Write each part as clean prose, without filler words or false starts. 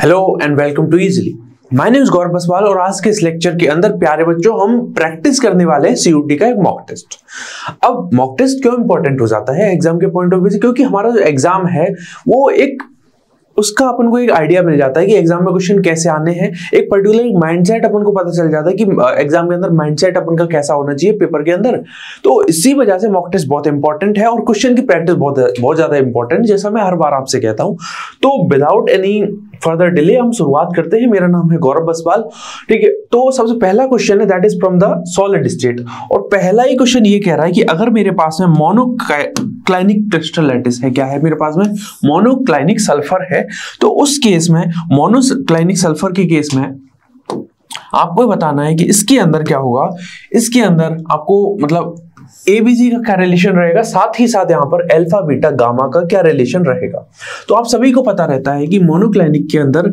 Hello and welcome to easily. My name is Gaurav Baswal और आज के इस लेक्चर के अंदर प्यारे बच्चों हम प्रैक्टिस करने वाले हैं सीयूटी का एक मॉक टेस्ट। अब मॉक टेस्ट क्यों इंपॉर्टेंट हो जाता है एग्जाम के पॉइंट ऑफ व्यू से, क्योंकि हमारा जो एग्जाम है वो एक उसका अपन को एक आइडिया मिल जाता है कि एग्जाम में क्वेश्चन कैसे आने हैं, एक पर्टिकुलर माइंडसेट अपन को पता चल जाता है कि एग्जाम के अंदर माइंडसेट अपन का कैसा होना चाहिए पेपर के अंदर। तो इसी वजह से मॉक टेस्ट बहुत इंपॉर्टेंट है और क्वेश्चन की प्रैक्टिस बहुत ज्यादा इंपॉर्टेंट, जैसा मैं हर बार आपसे कहता हूं। तो विदाउट एनी फर्दर डिले हम शुरुआत करते हैं। मेरा नाम है गौरव बसवाल, ठीक है। तो सबसे पहला क्वेश्चन है that is from the solid state, और पहला ही क्वेश्चन ये कह रहा है कि अगर मेरे पास में मोनोक्लाइनिक क्रिस्टल लैटिस है, क्या है मेरे पास में मोनोक्लाइनिक सल्फर है, तो उस केस में मोनोक्लाइनिक सल्फर के केस में आपको बताना है कि इसके अंदर क्या होगा। इसके अंदर आपको मतलब एबीसी का क्या रिलेशन रहेगा, साथ ही साथ यहां पर अल्फा बीटा गामा का क्या रिलेशन रहेगा। तो आप सभी को पता रहता है कि मोनोक्लाइनिक के अंदर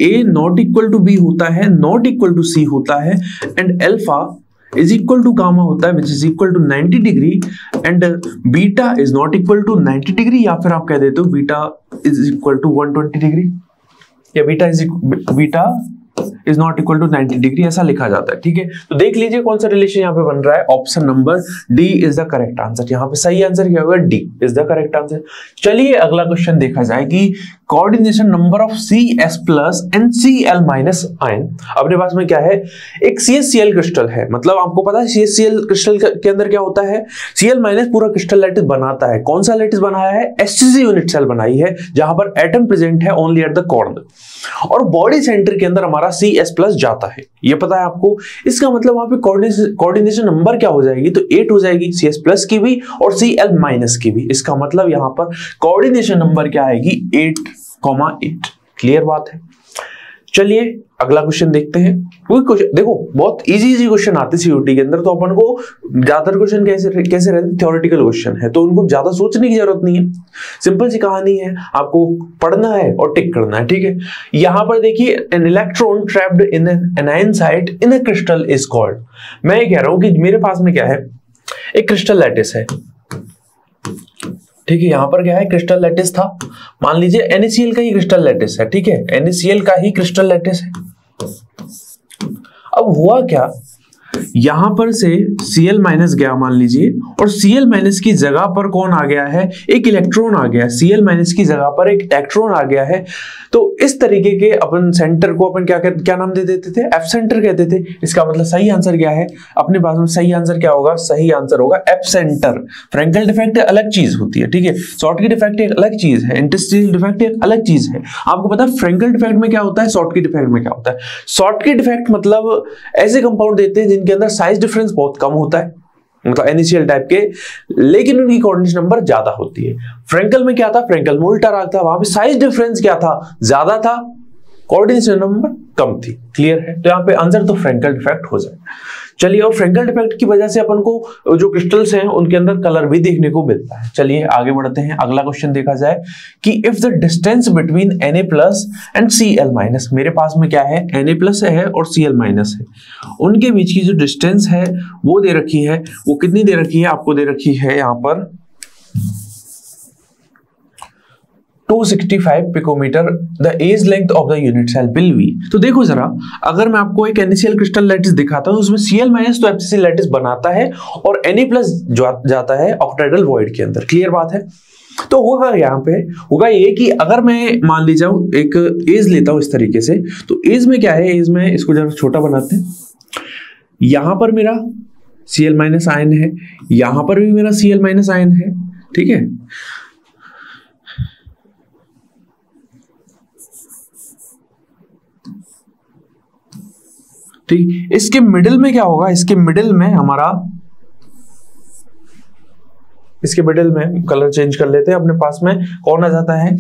A not equal to B होता है, नॉट इक्वल टू सी होता है, and alpha is equal to gamma होता है which is equal to 90 degree, and beta is not equal to 90 degree, या फिर आप कह देते हो beta is equal to 120 degree, या beta is not equal to 90 degree, ऐसा लिखा जाता है, ठीक है। तो देख लीजिए कौन सा रिलेशन यहाँ पे बन रहा है। Option number D is the correct answer. यहाँ पे सही आंसर क्या होगा, D is the correct answer. चलिए अगला क्वेश्चन देखा जाए कि coordination number of CS plus and Cl minus ion. अपने पास में क्या है, एक CSCl क्रिस्टल है, मतलब आपको पता है CSCl क्रिस्टल के अंदर क्या होता है, Cl माइनस पूरा क्रिस्टल लैटिस बनाता है। कौन सा लैटिस बनाया है, HCC यूनिट सेल बनाई है जहां पर एटम प्रेजेंट है ओनली एट द कॉर्नर, और बॉडी सेंटर के अंदर हमारा CS प्लस जाता है, ये पता है आपको। इसका मतलब वहां पे कोऑर्डिनेशन नंबर क्या हो जाएगी, तो 8 हो जाएगी, CS प्लस की भी और Cl माइनस की भी। इसका मतलब यहां पर कोऑर्डिनेशन नंबर क्या आएगी, 8,8। क्लियर बात है। चलिए अगला क्वेश्चन देखते हैं। कोई क्वेश्चन देखो बहुत इजी क्वेश्चन आते हैं सीयूटी के अंदर, तो अपन को ज्यादातर क्वेश्चन कैसे रहते हैं, थ्योरेटिकल क्वेश्चन है, तो उनको ज्यादा सोचने की जरूरत नहीं है। सिंपल सी कहानी है, आपको पढ़ना है और टिक करना है, ठीक है। यहां पर देखिए an electron trapped in an anion site in a crystal is called. मैं ये कह रहा हूं कि मेरे पास में क्या है, एक क्रिस्टल लैटिस है, ठीक है। यहां पर क्या है, क्रिस्टल लैटिस था, मान लीजिए NaCl का ही क्रिस्टल लैटिस है, ठीक है, NaCl का ही क्रिस्टल लैटिस है। अब हुआ क्या, यहां पर से Cl माइनस गया मान लीजिए, और Cl माइनस की जगह पर कौन आ गया है, एक इलेक्ट्रॉन आ गया। Cl माइनस की जगह पर एक इलेक्ट्रॉन आ गया है। तो इस तरीके के अपन सेंटर को अपन क्या नाम दे देते थे, एफ सेंटर कहते थे। इसका मतलब सही आंसर क्या है, अपने पास में सही आंसर क्या होगा, सही आंसर होगा एफ सेंटर। फ्रैंकल डिफेक्ट अलग चीज होती है, ठीक है। शॉर्टकी डिफेक्ट एक अलग चीज है, इंटरस्टिशियल डिफेक्ट एक अलग चीज है। आपको पता है फ्रैंकल डिफेक्ट में क्या होता है, शॉर्टकी डिफेक्ट में क्या होता है। शॉर्टकी डिफेक्ट मतलब ऐसे कंपाउंड देते हैं जिनके अंदर साइज डिफरेंस बहुत कम होता है, मतलब NaCl टाइप के, लेकिन उनकी कोऑर्डिनेशन नंबर ज्यादा होती है। फ्रैंकल में क्या था, फ्रैंकल में उल्टा रहा था, वहां पे साइज डिफरेंस क्या था, ज्यादा था, कोऑर्डिनेशन नंबर कम थी। क्लियर है, तो यहाँ पे आंसर तो फ्रैंकल डिफेक्ट हो जाए। चलिए, और फ्रैंकल डिफेक्ट की वजह से अपन को जो क्रिस्टल्स हैं उनके अंदर कलर भी देखने को मिलता है। चलिए आगे बढ़ते हैं। अगला क्वेश्चन देखा जाए कि if the distance between Na plus and Cl minus, मेरे पास में क्या है, Na प्लस है और Cl माइनस है, उनके बीच की जो डिस्टेंस है वो दे रखी है, वो कितनी दे रखी है, आपको दे रखी है यहाँ पर 265 picometre. The edge length of the unit cell will be. तो देखो जरा, अगर मैं आपको एक NaCl क्रिस्टल लैटिस दिखाता हूं, उसमें Cl माइनस तो FCC लैटिस बनाता है और Na प्लस जाता है ऑक्टाहेड्रल वॉइड के अंदर। क्लियर बात है। तो होगा यहाँ पे होगा ये कि अगर मैं मान ली जाऊं एक एज लेता हूं इस तरीके से, तो एज में क्या है, एज में इसको जरा छोटा बनाते हैं। यहां पर मेरा Cl माइनस आयन है, यहां पर भी मेरा Cl माइनस आयन है, ठीक है। ठीक, इसके मिडिल में क्या होगा, इसके मिडिल में हमारा, इसके मिडिल में कलर चेंज कर लेते हैं, अपने पास में कौन आ जाता है,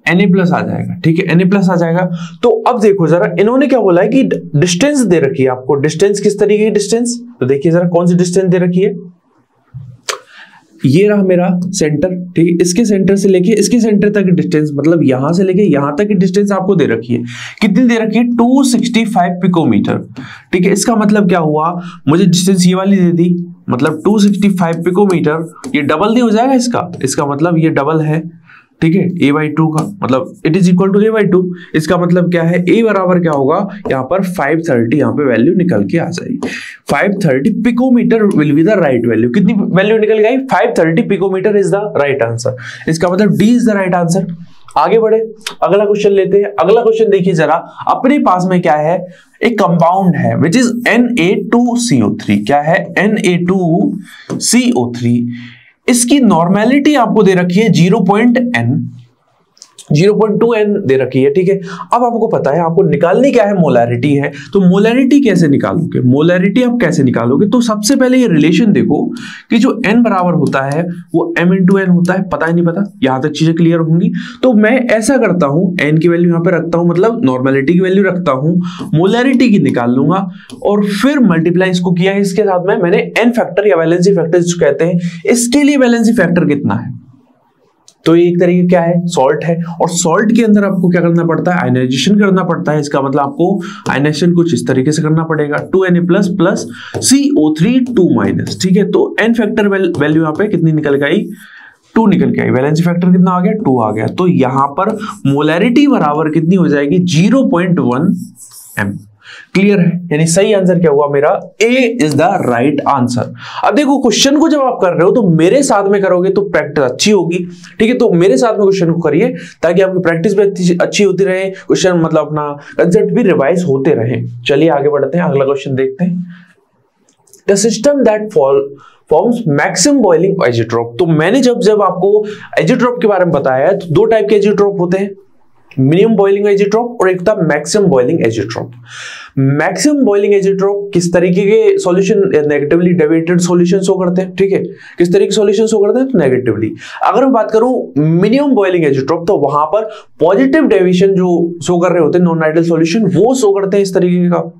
Na प्लस आ जाएगा, ठीक है, Na प्लस आ जाएगा। तो अब देखो जरा, इन्होंने क्या बोला है कि डिस्टेंस दे रखी है आपको। डिस्टेंस किस तरीके की डिस्टेंस, तो देखिए जरा कौन सी डिस्टेंस दे रखी है, ये रहा मेरा सेंटर, ठीक है, इसके सेंटर से लेके इसके सेंटर तक की डिस्टेंस, मतलब यहां से लेके यहां तक की डिस्टेंस आपको दे रखी है। कितनी दे रखी है? 265 पिकोमीटर, ठीक है। इसका मतलब क्या हुआ, मुझे डिस्टेंस ये वाली दे दी, मतलब 265 पिकोमीटर, ये डबल नहीं हो जाएगा इसका मतलब ये डबल है, ठीक है, a/2 का, मतलब it is equal to a/2। इसका मतलब क्या है, a बराबर क्या होगा, यहाँ पर 530, यहाँ पे वैल्यू निकल के आ जाएगी। 530 picometre will be the right value. कितनी वैल्यू निकल गई? 530 picometre is the right answer. इसका मतलब D is the right answer. आगे बढ़े, अगला क्वेश्चन लेते हैं। अगला क्वेश्चन देखिए जरा, अपने पास में क्या है, एक कंपाउंड है विच इज Na2CO3। क्या है? Na2CO3। इसकी नॉर्मेलिटी आपको दे रखी है 0.2n दे रखी है, ठीक है। अब आपको पता है आपको निकालनी क्या है, मोलैरिटी है। तो मोलैरिटी कैसे निकालोगे? मोलैरिटी आप कैसे निकालोगे? तो सबसे पहले ये रिलेशन देखो कि जो n बराबर होता है वो m इंटू n होता है। पता ही नहीं पता, यहां तक चीजें क्लियर होंगी। तो मैं ऐसा करता हूं, n की वैल्यू यहां पे रखता हूं, मतलब नॉर्मेलिटी की वैल्यू रखता हूं, मोलैरिटी की निकाल लूंगा और फिर मल्टीप्लाई इसको किया है इसके साथ में मैंने n फैक्टर या वैलेंसी फैक्टर जिसको कहते हैं। इसके लिए वैलेंसी फैक्टर कितना है? तो ये एक तरीके क्या है, सॉल्ट है। और सॉल्ट के अंदर आपको क्या करना पड़ता है, आयनाइजेशन करना पड़ता है। इसका मतलब आपको आयनाइजेशन कुछ इस तरीके से करना पड़ेगा, 2Na plus plus CO3 2 minus, ठीक है। तो n फैक्टर वैल्यू यहाँ पे कितनी निकल गई, 2 निकल के आई। वैलेंसी फैक्टर कितना आ गया, 2 आ गया। तो यहां पर मोलैरिटी बराबर कितनी हो जाएगी, 0.1 m। क्लियर है, यानी सही आंसर क्या हुआ मेरा, ए इज द राइट आंसर। अब देखो क्वेश्चन को जब आप कर रहे हो तो मेरे साथ में करोगे तो प्रैक्टिस अच्छी होगी, ठीक है। तो मेरे साथ में क्वेश्चन को करिए ताकि आपकी प्रैक्टिस भी अच्छी होती रहे, क्वेश्चन मतलब अपना कंसेप्ट भी रिवाइज होते रहे। चलिए आगे बढ़ते हैं, अगला क्वेश्चन देखते हैं। The system that forms maximum boiling azeotrope. तो मैंने जब आपको एजिट्रोप के बारे में बताया है तो दो टाइप के एजिट्रोप होते हैं, मिनिमम बॉइलिंग एजिट्रोप और एक था मैक्सिमम बॉइलिंग एजिट्रोप। मैक्सिमम बॉइलिंग एजिट्रोप किस तरीके के solution, negatively deviated solution show करते हैं, ठीक है। किस तरीके के सॉल्यूशन शो करते हैं, तो नेगेटिवली। अगर मैं बात करूं मिनिमम बॉइलिंग एजिट्रोप, तो वहां पर पॉजिटिव डेविएशन जो शो कर रहे होते हैं नॉन आइडियल सॉल्यूशन, वो शो करते हैं इस तरीके का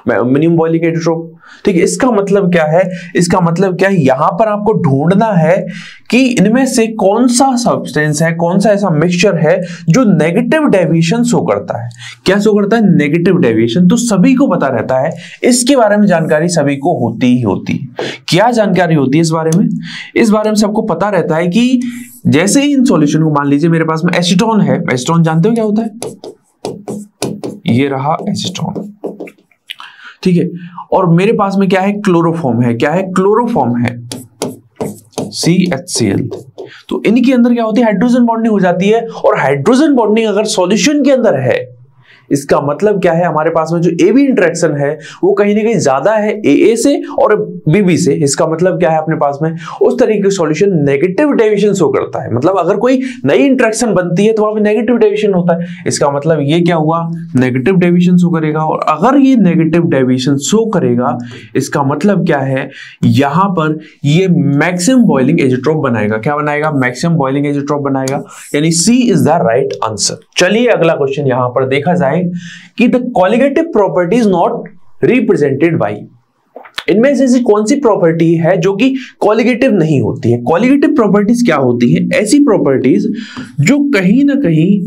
मिनिमम बॉइलिंग एजिट्रोप, ठीक है। इसका मतलब क्या है, इसका मतलब क्या है, यहां पर आपको ढूंढना है कि इनमें से कौन सा सब्सटेंस है, कौन सा ऐसा मिक्सचर है जो नेगेटिव डेविएशन शो करता है। क्या शो करता है, नेगेटिव डेविएशन। तो सभी को पता रहता है, इसके बारे में जानकारी सभी को होती ही होती। क्या जानकारी होती है इस बारे में? इस बारे में सबको पता रहता है कि जैसे ही इन सॉल्यूशन को, मान लीजिए मेरे पास में एसीटोन है, एसीटोन जानते हो क्या होता है, ये रहा एसीटोन, ठीक है। और मेरे पास में क्या है, क्लोरोफॉर्म है। क्या है, क्लोरोफॉर्म है, CHCl। तो इनके अंदर क्या होती है, हाइड्रोजन बॉन्डिंग हो जाती है। और हाइड्रोजन बॉन्डिंग अगर सॉल्यूशन के अंदर है, इसका मतलब क्या है, हमारे पास में जो AB इंटरेक्शन है वो कहीं ना कहीं ज्यादा है AA से और BB से। इसका मतलब क्या है, अपने पास में उस तरीके का सॉल्यूशन नेगेटिव डेविएशन शो करता है। मतलब अगर कोई नई इंटरेक्शन बनती है तो वहां पे नेगेटिव डेविएशन होता है। इसका मतलब ये क्या हुआ, नेगेटिव डेविएशन शो करेगा। और अगर ये नेगेटिव डेविएशन शो करेगा, इसका मतलब क्या है, यहां पर ये मैक्सिमम बॉइलिंग एजिट्रोप बनाएगा। क्या बनाएगा, मैक्सिमम बॉइलिंग एजिट्रोप बनाएगा, यानी C is the right answer. चलिए अगला क्वेश्चन यहां पर देखा जाए कि the colligative property is not represented by. इनमें से ऐसी कौन सी प्रॉपर्टी है जो कि कॉलिगेटिव नहीं होती है। कॉलिगेटिव प्रॉपर्टीज क्या होती है, ऐसी प्रॉपर्टीज जो कहीं ना कहीं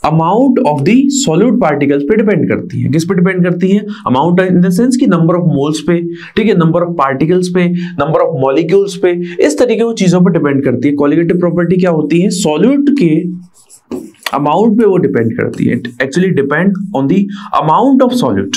amount of the solute particles पे डिपेंड करती है। किस पे डिपेंड करती है, अमाउंट इन द सेंस की नंबर ऑफ मोल्स पे, ठीक है, नंबर ऑफ पार्टिकल्स पे, नंबर ऑफ मॉलिक्यूल्स पे, इस तरीके की चीजों पे डिपेंड करती है। कॉलिगेटिव प्रॉपर्टी क्या होती है, सॉल्यूट के अमाउंट पे वो डिपेंड करती है। Actually depend on the amount of solute.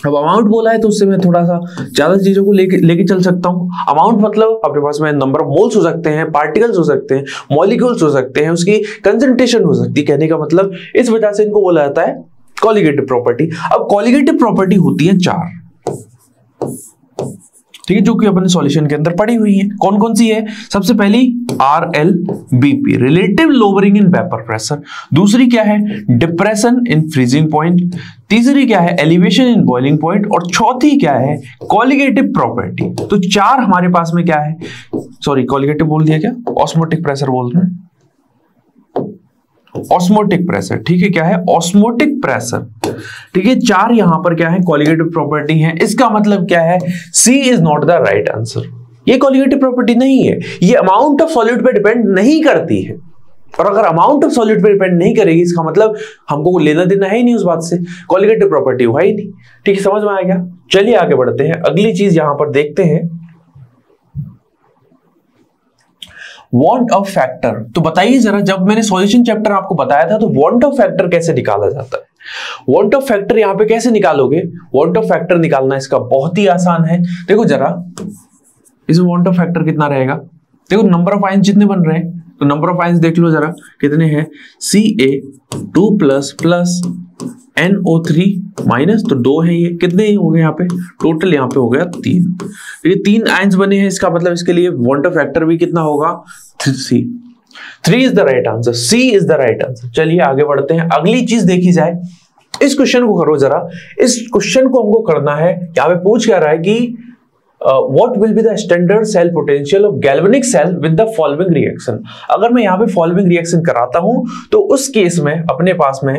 अब अमाउंट बोला है तो उससे मैं थोड़ा सा ज्यादा चीजों को लेके चल सकता हूं। अमाउंट मतलब अपने पास में नंबर ऑफ मोल्स हो सकते हैं, पार्टिकल्स हो सकते हैं, मॉलिक्यूल्स हो सकते हैं, उसकी कंसंट्रेशन हो सकती है। कहने का मतलब इस वजह से इनको बोला जाता है कॉलिगेटिव प्रॉपर्टी। अब कॉलिगेटिव प्रॉपर्टी होती है 4, ठीक है, जो कि अपने सॉल्यूशन के अंदर पड़ी हुई है। कौन कौन सी है, सबसे पहली RLBP, relative lowering in vapour pressure. दूसरी क्या है, डिप्रेशन इन फ्रीजिंग पॉइंट। तीसरी क्या है, एलिवेशन इन बॉइलिंग पॉइंट। और चौथी क्या है, कॉलिगेटिव प्रॉपर्टी। तो 4 हमारे पास में क्या है, सॉरी कॉलिगेटिव बोल दिया, क्या ऑस्मोटिक प्रेशर बोल रहे हैं, ऑस्मोटिक प्रेशर, ठीक है। क्या है, ऑस्मोटिक प्रेशर, ठीक है। 4 यहां पर क्या है, कॉलिगेटिव प्रॉपर्टी है। इसका मतलब क्या है, C is not the right answer. ये कोलिगेटिव प्रॉपर्टी नहीं है, ये अमाउंट ऑफ सॉलिड पे डिपेंड नहीं करती है। और अगर अमाउंट ऑफ सॉलिड पे डिपेंड नहीं करेगी इसका मतलब हमको लेना देना है ही नहीं उस बात से, कोलिगेटिव प्रॉपर्टी हुआ ही नहीं। ठीक है, समझ में आ गया। चलिए आगे बढ़ते हैं, अगली चीज यहां पर देखते हैं, वांट ऑफ फैक्टर। तो बताइए जरा, जब मैंने सॉल्यूशन चैप्टर आपको बताया था तो वांट ऑफ फैक्टर कैसे निकाला जाता है? वांट ऑफ फैक्टर यहां पे कैसे निकालोगे? वांट ऑफ फैक्टर निकालना इसका बहुत ही आसान है। देखो जरा, इसमें वांट ऑफ फैक्टर कितना रहेगा? देखो नंबर ऑफ आयंस जितने बन रहे हैं, तो नंबर ऑफ आयंस देख लो जरा कितने हैं, Ca2 प्लस NO3 माइनस, तो 2 है, ये कितने हो गए यहाँ पे टोटल? यहाँ पे हो गया 3। ये 3 आयंस बने हैं, इसका मतलब इसके लिए वांट ऑफ फैक्टर भी कितना होगा? 3 is the right answer, C is the right answer. चलिए आगे बढ़ते हैं, अगली चीज देखी जाए, इस क्वेश्चन को करो जरा। इस क्वेश्चन को हमको करना है, यहाँ पे पूछ क्या रहा है कि what will be the standard cell potential of galvanic cell with the following reaction। अगर मैं यहाँ पे following reaction कराता हूं तो उस केस में अपने पास में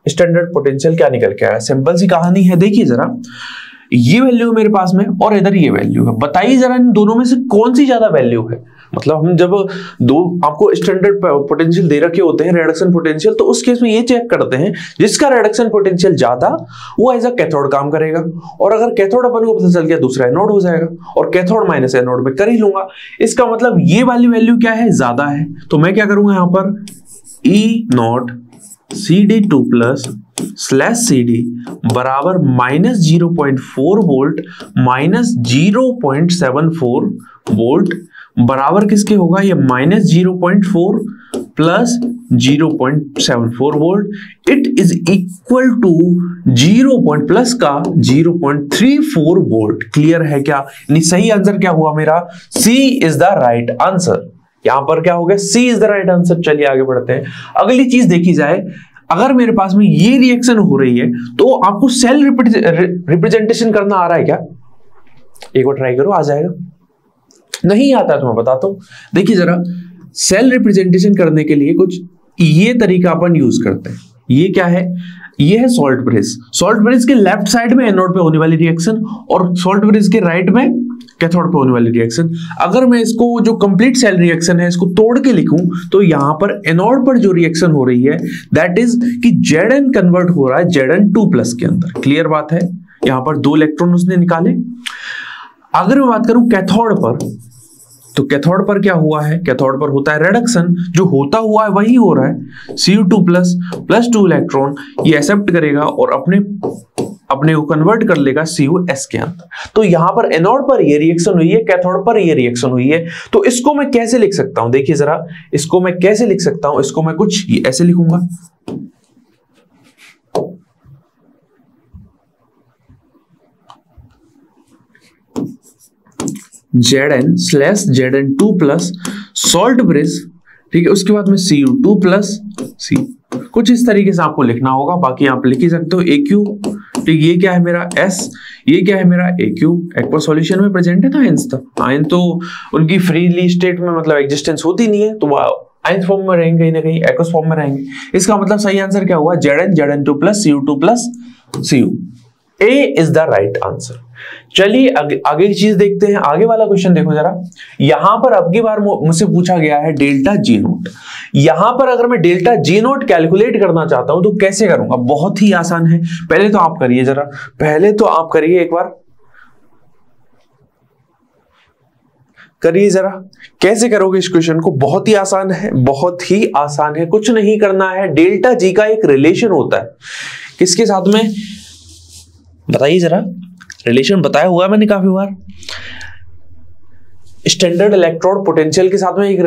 स्टैंडर्ड पोटेंशियल क्या निकल के आया? सिंपल सी कहानी है, देखिए जरा, ये वैल्यू है मेरे पास में और इधर ये वैल्यू है। बताइए जरा इन दोनों में से कौन सी ज्यादा वैल्यू है? मतलब हम जब दो आपको स्टैंडर्ड पोटेंशियल दे रखे होते हैं, रिडक्शन पोटेंशियल, तो उस केस में ये चेक करते हैं जिसका रिडक्शन पोटेंशियल ज्यादा वो एज अ कैथोड काम करेगा, और अगर कैथोड अपन को पता चल गया दूसरा एनोड हो जाएगा, और कैथोड माइनस एनोड में कर ही लूंगा। इसका मतलब ये वाली वैल्यू क्या है? ज्यादा है। तो मैं क्या करूंगा यहाँ पर, E0 CD2 plus slash CD बराबर -0.4 वोल्ट माइनस 0.74 वोल्ट बराबर किसके होगा? ये -0.4 plus 0.74 volt. It is equal to 0 plus का 0.34 वोल्ट। क्लियर है क्या? सही आंसर क्या हुआ मेरा? C is the right answer. यहां पर क्या हो गया? C is the right answer. चलिए आगे बढ़ते हैं, अगली चीज देखी जाए, अगर मेरे पास में ये रिएक्शन हो रही है तो आपको सेल रिप्रेजेंटेशन करना आ रहा है क्या? एक बार ट्राई करो, आ जाएगा। नहीं आता तो मैं बताता हूं। देखिए जरा, सेल रिप्रेजेंटेशन करने के लिए कुछ ये तरीका अपन यूज करते हैं। ये क्या है? ये है सॉल्ट ब्रिज। सॉल्ट ब्रिज के लेफ्ट साइड में एनोड पे होने वाली रिएक्शन और सॉल्ट ब्रिज के राइट में कैथोड पे होने वाली रिएक्शन। अगर मैं इसको जो कंप्लीट सेल रिएक्शन है इसको तोड़ के लिखूं तो यहां पर एनोड पर जो रिएक्शन हो रही है दैट इज कि Zn कन्वर्ट हो रहा है Zn2 प्लस के अंदर। क्लियर बात है? यहां पर 2 इलेक्ट्रॉन उसने निकाले। अगर मैं बात करूं कैथोड पर, तो कैथोड पर क्या हुआ है? कैथोड पर होता है रिडक्शन, जो होता हुआ है वही हो रहा है। Cu2 प्लस 2 इलेक्ट्रॉन ये एक्सेप्ट करेगा और अपने को कन्वर्ट कर लेगा CuS के अंदर। तो यहां पर एनोड पर ये रिएक्शन हुई है, कैथोड पर ये रिएक्शन हुई है। तो इसको मैं कैसे लिख सकता हूं? देखिए जरा, इसको मैं कैसे लिख सकता हूं? इसको मैं कुछ ऐसे लिखूंगा, Zn slash Zn2 plus salt bridge, ठीक है, उसके बाद में Cu2 प्लस C। कुछ इस तरीके से आपको लिखना होगा, बाकी आप लिख ही सकते हो AQ। ठीक, ये क्या है मेरा S, ये क्या है मेरा AQ। एक्वा सॉल्यूशन में प्रेजेंट है ना आयंस, तो आयन तो उनकी फ्रीली स्टेट में मतलब एग्जिस्टेंस होती नहीं है, तो आयंस फॉर्म में रहेंगे, कहीं ना कहीं एक्वस फॉर्म में रहेंगे। इसका मतलब सही आंसर क्या हुआ? Zn Zn2 plus Cu2 plus Cu। A is the right answer. चलिए आगे की चीज देखते हैं। आगे वाला क्वेश्चन देखो जरा, यहां पर अब की बार मुझसे पूछा गया है डेल्टा G नोट। यहां पर अगर मैं डेल्टा G नोट कैलकुलेट करना चाहता हूं तो कैसे करूंगा? बहुत ही आसान है। पहले तो आप करिए जरा, पहले तो आप करिए, एक बार करिए जरा। कैसे करोगे इस क्वेश्चन को? बहुत ही आसान है, बहुत ही आसान है। कुछ नहीं करना है, डेल्टा G का एक रिलेशन होता है किसके साथ में? बताइए जरा, रिलेशन बताया हुआ है मैंने काफी बार। स्टैंडर्ड इलेक्ट्रोड पोटेंशियल के साथ में एक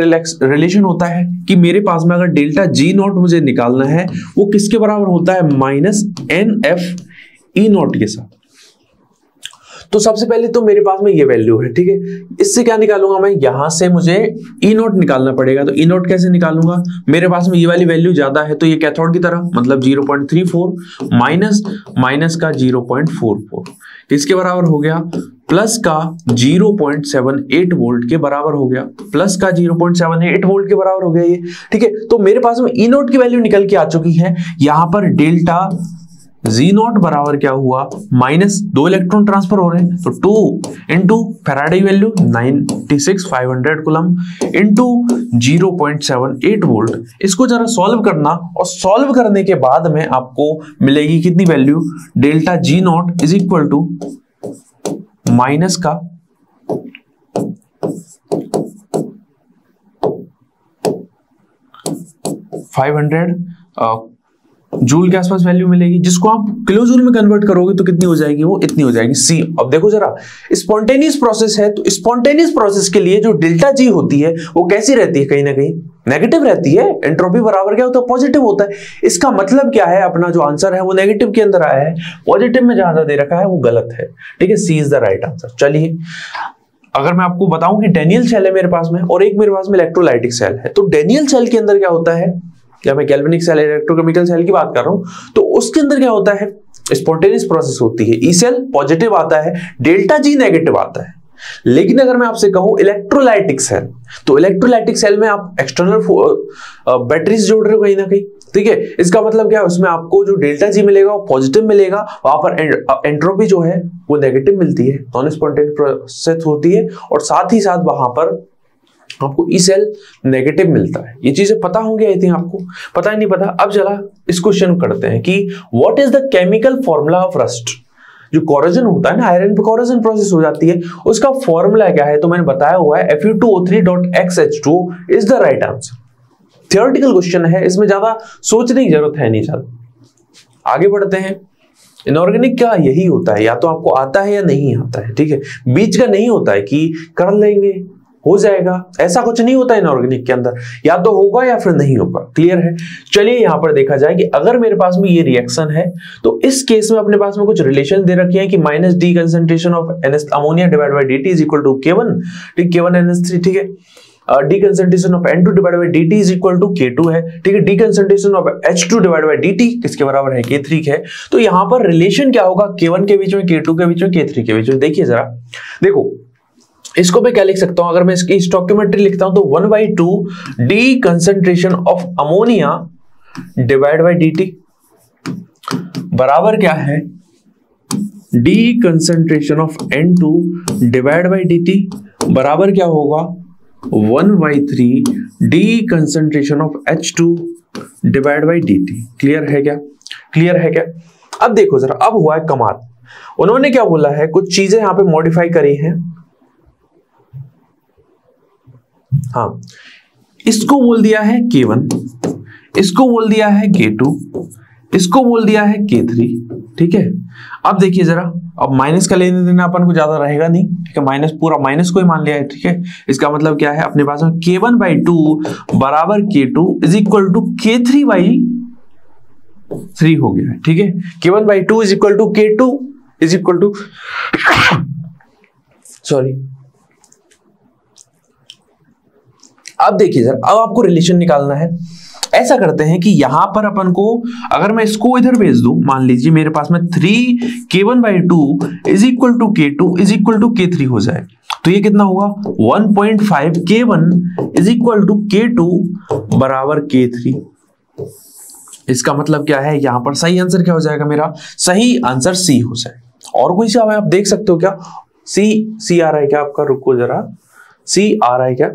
रिलेशन होता है कि मेरे पास में अगर डेल्टा G नॉट मुझे निकालना है वो किसके बराबर होता है? -NF E नॉट के साथ। तो सबसे पहले तो मेरे पास में ये वैल्यू है, ठीक है। इससे क्या निकालूंगा मैं? यहां से मुझे E नोट निकालना पड़ेगा। तो E नोट कैसे निकालूंगा? मेरे पास में ये वाली वैल्यू ज्यादा है तो ये कैथोड की तरह, मतलब 0.34 माइनस का 0.44 किसके बराबर हो गया? प्लस का 0.78 वोल्ट के बराबर हो गया। प्लस का 0.78 वोल्ट के बराबर हो गया ये, ठीक है। तो मेरे पास में E नोट की वैल्यू निकल के आ चुकी है। यहां पर डेल्टा जी नॉट बराबर क्या हुआ, माइनस 2 इलेक्ट्रॉन ट्रांसफर हो रहे हैं, तो 2 into Faraday value 96,500 coulomb into 0.78 volt. इसको जरा सॉल्व करना, और सॉल्व करने के बाद में आपको मिलेगी कितनी value, delta G not is equal to minus का 500 जूल के आसपास वैल्यू मिलेगी, जिसको आप किलो जूल में कन्वर्ट करोगे तो कितनी हो जाएगी, वो इतनी हो जाएगी सी। अब देखो जरा, स्पॉन्टेनियस प्रोसेस है, तो स्पॉन्टेनियस प्रोसेस के लिए जो डेल्टा जी होती है वो कैसी रहती है, कहीं ना कहीं नेगेटिव रहती है। एंट्रोपी बराबर क्या होता है, पॉजिटिव होता है। इसका मतलब क्या है, अपना जो आंसर है वो नेगेटिव के अंदर आया है, पॉजिटिव में जहां दे रखा है वो गलत है। ठीक है, सी इज द राइट आंसर। चलिए, अगर मैं आपको बताऊं कि डेनियल सेल है मेरे पास में और एक मेरे पास में इलेक्ट्रोलाइटिक सेल है, तो डेनियल सेल के अंदर क्या होता है, या मैं गैल्वेनिक सेल, इलेक्ट्रोकेमिकल सेल की बात कर रहा हूं, तो उसके अंदर क्या होता है, स्पॉन्टेनियस प्रोसेस होती है। ई सेल पॉजिटिव आता है, डेल्टा जी नेगेटिव आता है। लेकिन अगर मैं आपसे कहूं इलेक्ट्रोलाइटिक सेल, तो इलेक्ट्रोलाइटिक सेल में आप एक्सटर्नल बैटरीज जोड़ रहे हो कहीं ना कहीं। ठीक है, इसका मतलब क्या है, उसमें आपको जो डेल्टा जी मिलेगा वो पॉजिटिव मिलेगा, वहां पर एंट्रोपी जो है वो नेगेटिव मिलती है, नॉन स्पॉन्टेनियस प्रोसेस होती है, और साथ ही साथ वहां पर आपको ई सेल नेगेटिव मिलता है। ये चीजें पता होंगी, आई थिंक आपको पता ही नहीं पता। अब चला इस क्वेश्चन करते हैं कि what is the chemical formula of rust. जो कोरोजन होता है ना, आयरन पे कोरोजन प्रोसेस हो जाती है, उसका फॉर्मूला क्या है, तो मैंने बताया हुआ है Fe2O3.XH2 is the right answer. Theoretical question है, इसमें ज्यादा सोचने की जरूरत है नहीं। ज्यादा आगे बढ़ते हैं। इनऑर्गेनिक का यही होता है, या तो आपको आता है या नहीं आता है। ठीक है, बीच का नहीं होता है कि कर लेंगे हो जाएगा, ऐसा कुछ नहीं होता इनऑर्गेनिक के अंदर, या तो होगा या फिर नहीं होगा। क्लियर है। चलिए यहां पर देखा जाए कि अगर मेरे पास में ये रिएक्शन है, तो इस केस में अपने पास में कुछ रिलेशन दे रखे हैं कि minus d concentration of ammonia divide by dt is equal to K1, ठीक, K1 NH3। ठीक है, d concentration of N2 divide by dt is equal to K2 है। ठीक है, d concentration of H2 divide by dt किसके बराबर है, K3 है। तो यहां पर रिलेशन क्या होगा, K1 के बीच में, K2 के बीच में, K3 के बीच में। देखिए जरा, देखो इसको मैं क्या लिख सकता हूं, अगर मैं इसकी स्टोइकियोमेट्री लिखता हूं तो 1/2 D concentration of ammonia divide by dt बराबर क्या है, d concentration of N2 divide by dt बराबर क्या होगा, 1/3 D concentration of H2 divide by dt। Clear है क्या, क्लियर है क्या। अब देखो जरा, अब हुआ है कमाल। उन्होंने क्या बोला है, कुछ चीजें यहां पे मॉडिफाई करी हैं। हाँ, इसको बोल दिया है K1, इसको बोल दिया है K2, इसको बोल दिया है K3। ठीक है, अब देखिए जरा, अब माइनस का लेने देना अपन को ज्यादा रहेगा नहीं। ठीक है, माइनस पूरा माइनस को ही मान लिया है। ठीक है, इसका मतलब क्या है, अपने पास में K1/2 बराबर K2 is equal to K3/3 हो गया है। ठीक है, K1/2 is equal to K2 is equal to sorry. अब देखिए सर, अब आपको रिलेशन निकालना है। ऐसा करते हैं कि यहां पर अपन को, अगर मैं इसको इधर भेज दूं, मान लीजिए मेरे पास में 3K1/2 is equal to K2 is equal to K3 हो जाए, तो ये कितना होगा, 1.5 K1 is equal to K2 बराबर K3। इसका मतलब क्या है, यहां पर सही आंसर क्या हो जाएगा मेरा, सही आंसर सी हो जाए। और कोई सा आप देख सकते हो क्या, सी आ रहा है क्या आपका, रुको जरा, सी आ रहा है क्या।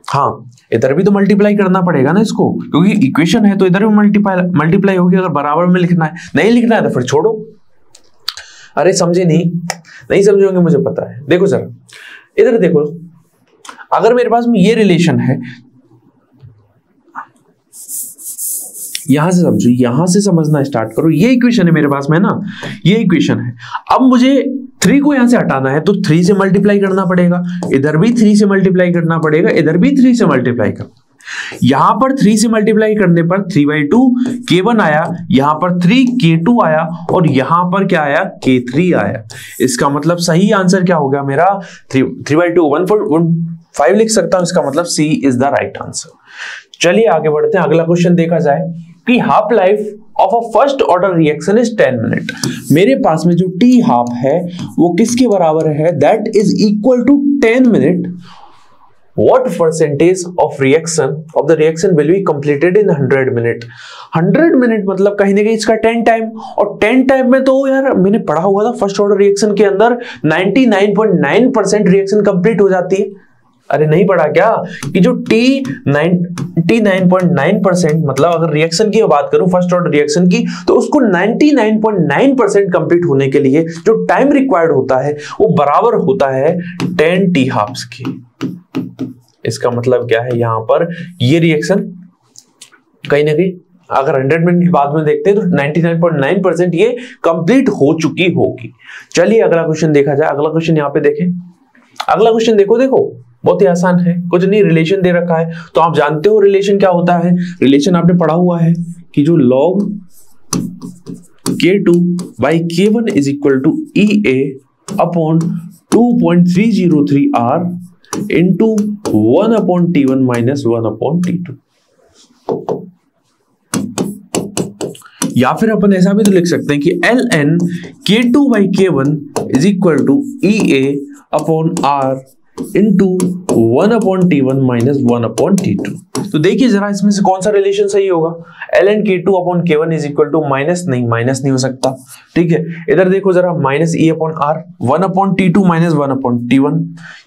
हाँ, इधर भी तो मल्टीप्लाई करना पड़ेगा ना इसको, क्योंकि इक्वेशन है तो इधर भी मल्टीप्लाई होगी। अगर बराबर में लिखना है, नहीं लिखना है तो फिर छोड़ो। अरे समझे नहीं समझे होंगे, मुझे पता है। देखो जरा इधर देखो, अगर मेरे पास में ये रिलेशन है, यहां से समझो, यहां से समझना स्टार्ट करो। ये इक्वेशन है मेरे पास में ना, ये इक्वेशन है। अब मुझे 3 को यहां से हटाना है तो 3 से मल्टीप्लाई करना पड़ेगा, इधर भी 3 से मल्टीप्लाई करना पड़ेगा, इधर भी 3 से मल्टीप्लाई करना। यहां पर 3 से मल्टीप्लाई करने पर 3/2 K1 आया, यहां पर 3 K2 आया, और यहां पर क्या आया, K3 आया। इसका मतलब सही आंसर क्या हो गया मेरा, 3/2 1.5 लिख सकता हूं। इसका मतलब C is the right answer. चलिए आगे बढ़ते हैं। अगला क्वेश्चन देखा जाए कि half life of a first order reaction is 10 minute. मेरे पास में जो टी हाफ है वो किसके बराबर है, that is equal to 10 minute what percentage of the reaction will be completed in 100 minute. 100 minute मतलब कहीं ना कहीं इसका 10 टाइम, और 10 टाइम में तो यार मैंने पढ़ा हुआ था फर्स्ट ऑर्डर रिएक्शन के अंदर 99.9% रिएक्शन कंप्लीट हो जाती है। अरे नहीं पढ़ा क्या कि जो 99.9% मतलब अगर रिएक्शन की बात करूं फर्स्ट ऑर्डर रिएक्शन की, तो उसको 99.9% कंप्लीट होने के लिए जो टाइम रिक्वायर्ड होता है वो बराबर होता है 10 टी हाफ्स की। इसका मतलब क्या है, यहां पर ये रिएक्शन कहीं ना कहीं अगर 100 मिनट बाद में देखते हैं तो 99.9% ये कंप्लीट हो चुकी होगी। चलिए अगला क्वेश्चन देखा जाए। अगला क्वेश्चन यहाँ पे देखें, अगला क्वेश्चन देखो बहुत ही आसान है, कुछ नहीं, रिलेशन दे रखा है तो आप जानते हो रिलेशन क्या होता है। रिलेशन आपने पढ़ा हुआ है कि जो log K2 by K1 is equal to EA upon 2.303 R into 1 upon T1 minus 1 upon T2। या फिर अपन ऐसा भी तो लिख सकते हैं कि ln K2 by K1 is equal to EA upon R into 1 upon T1 minus 1 upon T2। तो देखिए जरा इसमें से कौन सा रिलेशन सही होगा। ln K2 upon K1 is equal to minus नहीं हो सकता, ठीक है। इधर देखो जरा minus E upon R 1 upon T2 minus 1 upon T1,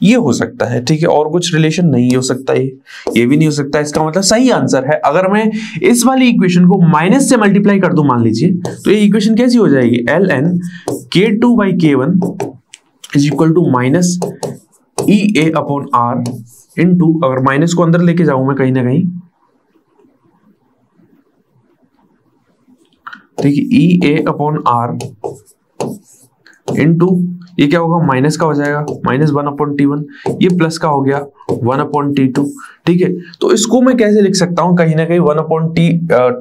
ये हो सकता है, ठीक है। और कुछ रिलेशन नहीं हो सकता, ये भी नहीं हो सकता। इसका मतलब सही आंसर है, अगर मैं इस वाली इक्वेशन को माइनस से मल्टीप्लाई कर दूं मान लीजिए, तो ये इक्वेशन कैसी हो जाएगी, ln K2 by K1 is equal to minus EA upon R into, अगर माइनस को अंदर लेके जाऊं मैं कहीं ना कहीं, ठीक है, EA अपॉन R इंटू ये क्या होगा, माइनस का हो जाएगा माइनस 1 अपॉन T1, ये प्लस का हो गया 1 अपॉन T2, ठीक है। तो इसको मैं कैसे लिख सकता हूं, कहीं ना कहीं 1 upon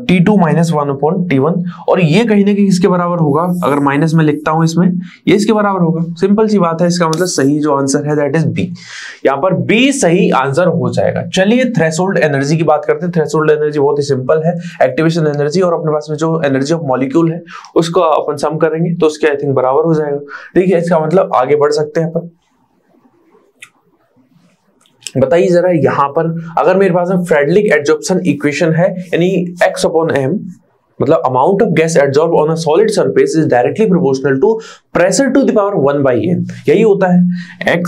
T2 minus 1 upon T1, और ये कहीं ना कहीं किसके बराबर होगा, अगर माइनस में लिखता हूं इसमें, ये इसके बराबर होगा। सिंपल सी बात है, इसका मतलब सही जो आंसर है दैट इज बी। यहाँ पर बी सही आंसर हो जाएगा। चलिए थ्रेशोल्ड एनर्जी की बात करते हैं। थ्रेशोल्ड एनर्जी बहुत ही सिंपल है, एक्टिवेशन एनर्जी और अपने पास में जो एनर्जी ऑफ मॉलिक्यूल है उसको अपन सम करेंगे तो उसके आई थिंक बराबर हो जाएगा, ठीक है। इसका मतलब आगे बढ़ सकते हैं अपन। बताइए जरा यहां पर अगर मेरे पास में फ्रेडलिक एडजॉर्प्शन इक्वेशन है, यानी x अपॉन m मतलब amount of gas adsorb on a solid surface is directly proportional to pressure to the power 1 by n। यही होता है x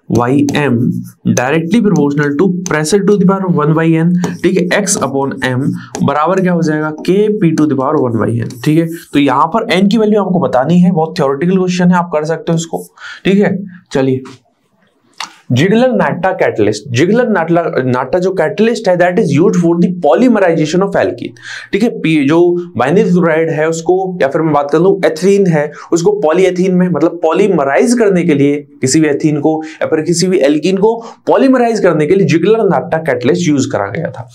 y m directly proportional to pressure to the power 1 by n, ठीक है। x upon m बराबर क्या हो जाएगा, k p to the power 1 by n, ठीक है। तो यहां पर n की वैल्यू आपको बतानी है, बहुत थ्योरेटिकल क्वेश्चन है, आप कर सकते हो इसको, ठीक है। चलिए जिगलर-नाटा कैटलिस्ट, जिगलर-नाटा जो कैटलिस्ट है that is used for the polymerization of alkene, ठीक है। जो बाइनरी क्लोराइड है उसको, या फिर मैं बात कर लूं एथलीन है उसको पॉलीएथीन में, मतलब पॉलीमराइज करने के लिए किसी भी एथीन को या फिर किसी भी एल्कीन को पॉलीमराइज करने के लिए जिगलर-नाटा कैटलिस्ट यूज करा गया था।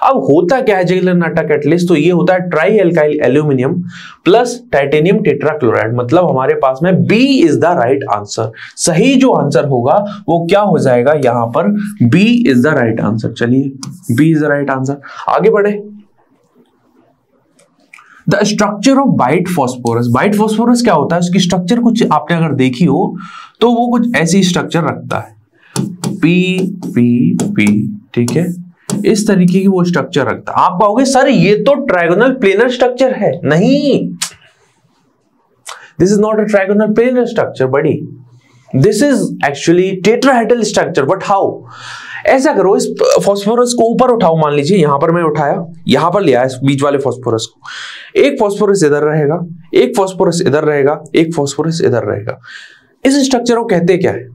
अब होता क्या है जिगलर-नाटा कैटलिस्ट, तो ये होता है trialkyl aluminium plus titanium tetrachloride, मतलब हमारे पास में B is the right answer. सही जो आंसर होगा वो क्या हो जाएगा, यहां पर B is the right answer. चलिए B is the right answer, आगे बढ़े। The structure of white phosphorus, white phosphorus क्या होता है, उसकी स्ट्रक्चर कुछ आपने अगर देखी हो तो वो कुछ ऐसी स्ट्रक्चर रखता है, पी पी पी, ठीक है, इस तरीके की वो स्ट्रक्चर रखता है। आप कहोगे सर ये तो ट्रायगोनल प्लेनर स्ट्रक्चर है, नहीं, this is not a trigonal planar structure बड़ी, this is actually tetrahedral structure. But how, ऐसा करो इस फास्फोरस को ऊपर उठाओ, मान लीजिए यहां पर मैं उठाया, यहां पर लिया इस बीच वाले फास्फोरस को, एक फास्फोरस इधर रहेगा, एक फास्फोरस इधर रहेगा, एक फास्फोरस इधर रहेगा। इस स्ट्रक्चर को कहते क्या है,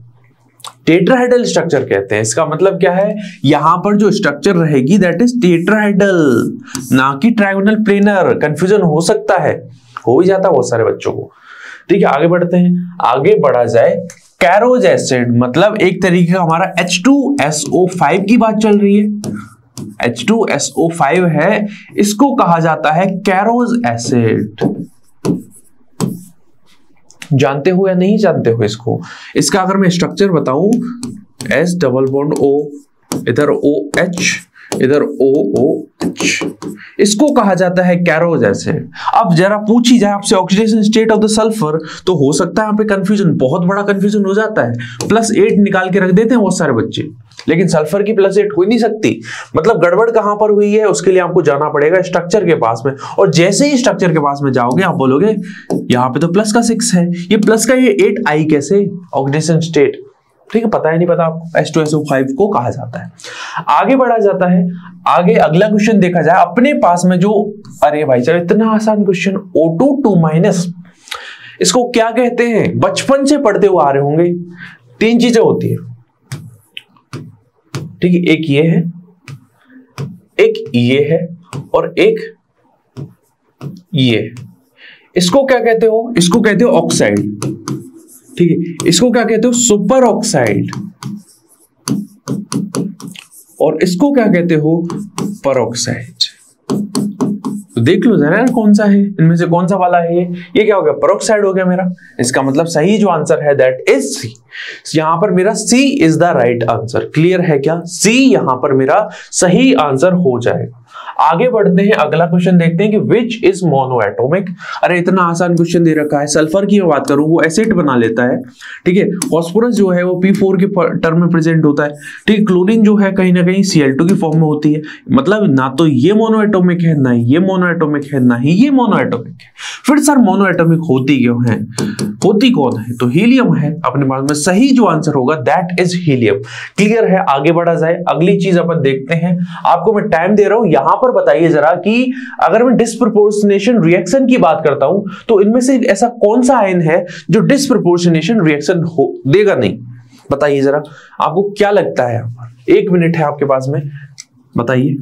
टेट्राहेड्रल स्ट्रक्चर कहते हैं। इसका मतलब क्या है, यहां पर जो स्ट्रक्चर रहेगी दैट इज टेट्राहेड्रल, ना कि ट्रायगोनल प्लेनर। कंफ्यूजन हो सकता है, हो ही जाता है बहुत सारे बच्चों को, ठीक है। आगे बढ़ते हैं, आगे बढ़ा जाए। कैरोज एसिड मतलब एक तरीके का हमारा H2SO5 की बात चल रही है, H2SO5 है, इसको कहा जाता है कैरोज एसिड। जानते हो या नहीं जानते हो इसको? इसका अगर मैं स्ट्रक्चर बताऊं, S डबल बॉन्ड O, इधर OH, इधर OOH, इसको कहा जाता है कैरोज एसिड। अब जरा पूछी जाए आपसे oxidation state of the sulphur, तो हो सकता है यहाँ पे कंफ्यूजन, बहुत बड़ा कंफ्यूजन हो जाता है। +8 निकाल के रख देते हैं बहुत सारे बच्चे, लेकिन सल्फर की +8 हो ही नहीं सकती। मतलब गड़बड़ कहां पर हुई है, उसके लिए आपको जाना पड़ेगा स्ट्रक्चर के पास में, और जैसे ही स्ट्रक्चर के पास में जाओगे आप बोलोगे यहां पे तो प्लस का 6 है, ये प्लस का ये 8 आई कैसे, ऑक्सीडेशन स्टेट। ठीक है, पता है नहीं पता आपको, H2SO5 को कहा जाता है। आगे बढ़ा जाता है, आगे अगला क्वेश्चन देखा जाए अपने पास में जो, अरे भाई साहब इतना आसान क्वेश्चन, O2 इसको क्या कहते हैं, बचपन से पढ़ते हुए आ रहे होंगे। 3 चीजें होती है, ठीक है, एक ये है, एक ये है, और एक ये। इसको क्या कहते हो, इसको कहते हो ऑक्साइड, ठीक है, इसको क्या कहते हो, सुपर ऑक्साइड, और इसको क्या कहते हो, परऑक्साइड। तो देख लो जरा कौन सा है इनमें से, कौन सा वाला है ये क्या हो गया, परऑक्साइड हो गया मेरा। इसका मतलब सही जो आंसर है दैट इज सी। यहां पर मेरा C is the right answer. Clear है क्या, सी यहां पर मेरा सही आंसर हो जाएगा। आगे बढ़ते हैं, अगला क्वेश्चन देखते हैं कि विच इज मोनोएटॉमिक। अरे इतना आसान क्वेश्चन दे रखा है। सल्फर की बात करूं वो एसिड बना लेता है, ठीक है। फास्फोरस जो है वो P4 के टर्म में प्रेजेंट होता है, ठीक। क्लोरीन जो है कहीं ना कहीं Cl2 की फॉर्म में होती है। मतलब ना तो ये मोनोएटॉमिक है, ना ये मोनोएटॉमिक है, ना ही ये मोनोएटॉमिक है। फिर सर मोनोएटॉमिक होती क्यों है, होती कौन है, तो हीलियम है अपने पास में। सही जो आंसर होगा दैट इज हीलियम। क्लियर है, आगे बढ़ा जाए, अगली चीज अपन देखते हैं। आपको मैं टाइम दे रहा हूं, यहां पर बताइए जरा कि अगर मैं डिस्प्रपोर्शनेशन रिएक्शन की बात करता हूं तो इनमें से ऐसा कौन सा आयन है जो डिस्प्रपोर्शनेशन रिएक्शन देगा नहीं, बताइए जरा, आपको क्या लगता है। 1 मिनट है आपके पास में, बताइए।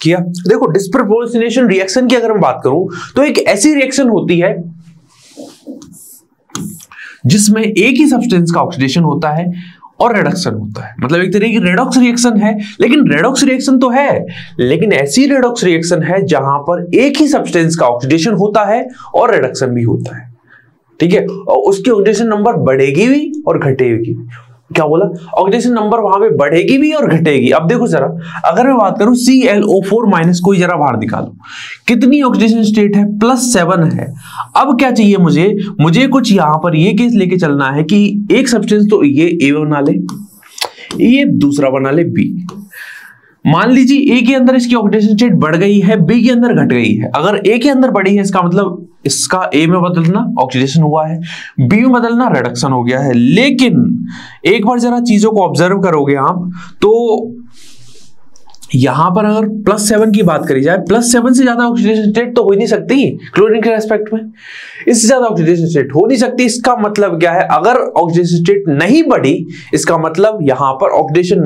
किया, देखो डिस्प्रपोर्शनेशन रिएक्शन की अगर मैं बात करूं तो एक ऐसी रिएक्शन होती है जिसमें एक ही सब्सटेंस का ऑक्सीडेशन होता है और रिडक्शन होता है। मतलब एक तरह की रेडॉक्स रिएक्शन है, लेकिन रेडॉक्स रिएक्शन तो है, लेकिन ऐसी रेडॉक्स रिएक्शन है जहां पर एक ही सब्सटेंस का ऑक्सीडेशन होता है और रिडक्शन भी होता है, ठीक है। और उसकी ऑक्सीडेशन नंबर बढ़ेगी भी और घटेगी। क्या बोला, ऑक्सीडेशन नंबर वहां पे बढ़ेगी भी और घटेगी। अब देखो जरा, अगर मैं बात करूं ClO4- कोई जरा बाहर निकालो, कितनी ऑक्सीडेशन स्टेट है, +7 है। अब क्या चाहिए मुझे कुछ यहां पर ये केस लेके चलना है कि एक सब्सटेंस तो ये A बना ले, ये दूसरा बना ले B। मान लीजिए A के अंदर इसकी ऑक्सीडेशन स्टेट बढ़ गई है, B के अंदर घट गई है। अगर A के अंदर बढ़ी है इसका मतलब इसका A में बदलना ऑक्सीडेशन हुआ है, B में बदलना रिडक्शन हो गया है। लेकिन एक बार जरा चीजों को ऑब्जर्व करोगे आप तो यहां पर अगर +7 की बात करी जाए, +7 से ज्यादा ऑक्सीडेशन स्टेट तो हो ही नहीं सकती क्लोरीन के रेस्पेक्ट में, इससे ज्यादा ऑक्सीडेशन स्टेट हो नहीं सकती। इसका मतलब क्या है, अगर ऑक्सीडेशन स्टेट नहीं बढ़ी इसका मतलब यहां पर ऑक्सीडेशन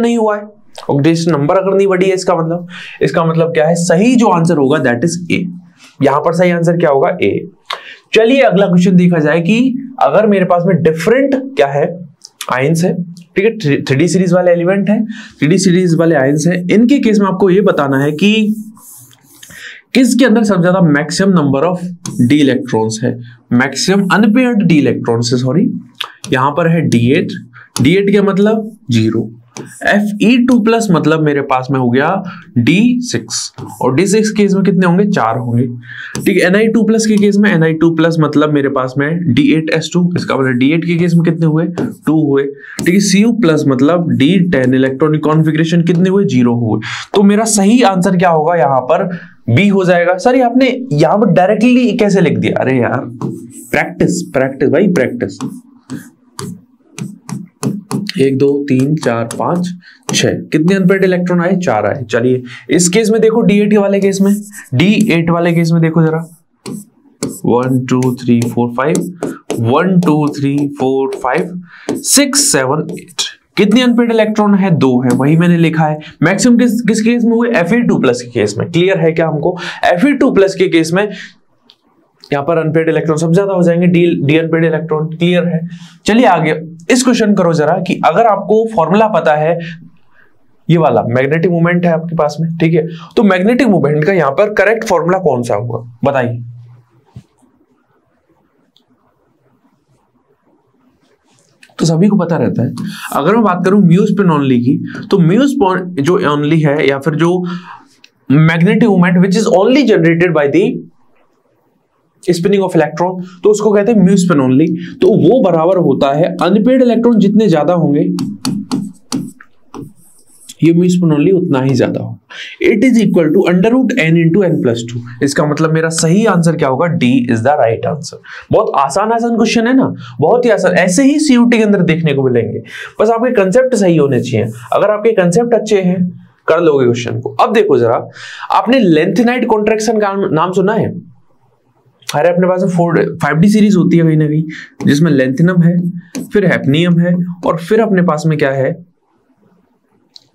नहीं हुआ है, ऑक्सीडेशन नंबर अगर नहीं बढ़ी है इसका मतलब क्या है, सही जो आंसर होगा दैट इज ए। यहां पर सही आंसर क्या होगा, ए। चलिए अगला क्वेश्चन देखा जाए कि अगर मेरे पास में डिफरेंट क्या है, आयंस है, ठीक है, 3D सीरीज वाले एलिमेंट है, 3D सीरीज वाले आयंस है, इनके केस में आपको यह बताना है कि किसके अंदर सबसे ज्यादा maximum number of D electrons है, मैक्सिमम अनपेयर्ड डी इलेक्ट्रॉन्स है, सॉरी। यहां पर है D8, D8 के मतलब 0, Fe2+ मतलब मेरे पास में हो गया D6, और D6 केस में कितने होंगे, 4 होंगे, ठीक है। Ni2+ के केस में Ni2+ मतलब मेरे पास में D8S2, इसका मतलब D8 के केस में कितने हुए, 2 हुए, ठीक है। Cu+ मतलब D10 इलेक्ट्रॉनिक कॉन्फ़िगरेशन कितने हुए, 0 हुए। तो मेरा सही आंसर क्या होगा, यहां पर बी हो जाएगा। सर ये आपने यहां पर डायरेक्टली कैसे लिख दिया, अरे यार प्रैक्टिस भाई प्रैक्टिस। 1 2 3 4 5 6 कितने अनपेयर्ड इलेक्ट्रॉन आए, 4 आए। चलिए इस केस में देखो, D8 वाले केस में देखो जरा, 1 2 3 4 5 1 2 3 4 5 6 7 8 कितने अनपेयर्ड इलेक्ट्रॉन है, 2 है, वही मैंने लिखा है। मैक्सिमम किस केस में हुए, Fe2+ के केस में। क्लियर है क्या हमको, Fe2+ के केस में यहां पर अनपेयर्ड इलेक्ट्रॉन सबसे ज्यादा हो जाएंगे, डी अनपेयर्ड इलेक्ट्रॉन। क्लियर है, चलिए आगे इस क्वेश्चन करो जरा कि अगर आपको फॉर्मूला पता है, ये वाला मैग्नेटिक मोमेंट है आपके पास में, ठीक है, तो मैग्नेटिक मोमेंट का यहां पर करेक्ट फॉर्मूला कौन सा होगा, बताइए। तो सभी को पता रहता है। अगर मैं बात करूं म्यू स्पिन ओनली की, तो म्यू स्पिन जो ओनली है या फिर जो magnetic moment which is only generated by the spinning of electron, तो उसको कहते हैं म्यू स्पिन ओनली। तो वो बराबर होता है अनपेड इलेक्ट्रॉन जितने ज्यादा होंगे ये म्यू स्पिन ओनली उतना ही ज्यादा हो। It is equal to under root n into n plus 2। इसका मतलब मेरा सही आंसर क्या होगा? D is the right answer. बहुत आसान क्वेश्चन है ना, बहुत ही आसान। ऐसे ही सीयूटी के अंदर देखने को मिलेंगे, बस आपके कंसेप्ट सही होने चाहिए। अगर आपके कंसेप्ट अच्छे हैं कर लोगे क्वेश्चन को। अब देखो जरा, आपने लेंथेनाइट कॉन्ट्रैक्शन का नाम सुना है? अरे अपने पास 5D सीरीज होती है कहीं ना कहीं, जिसमें लेंथिनम है, फिर हैफनियम है, और फिर अपने पास में क्या है?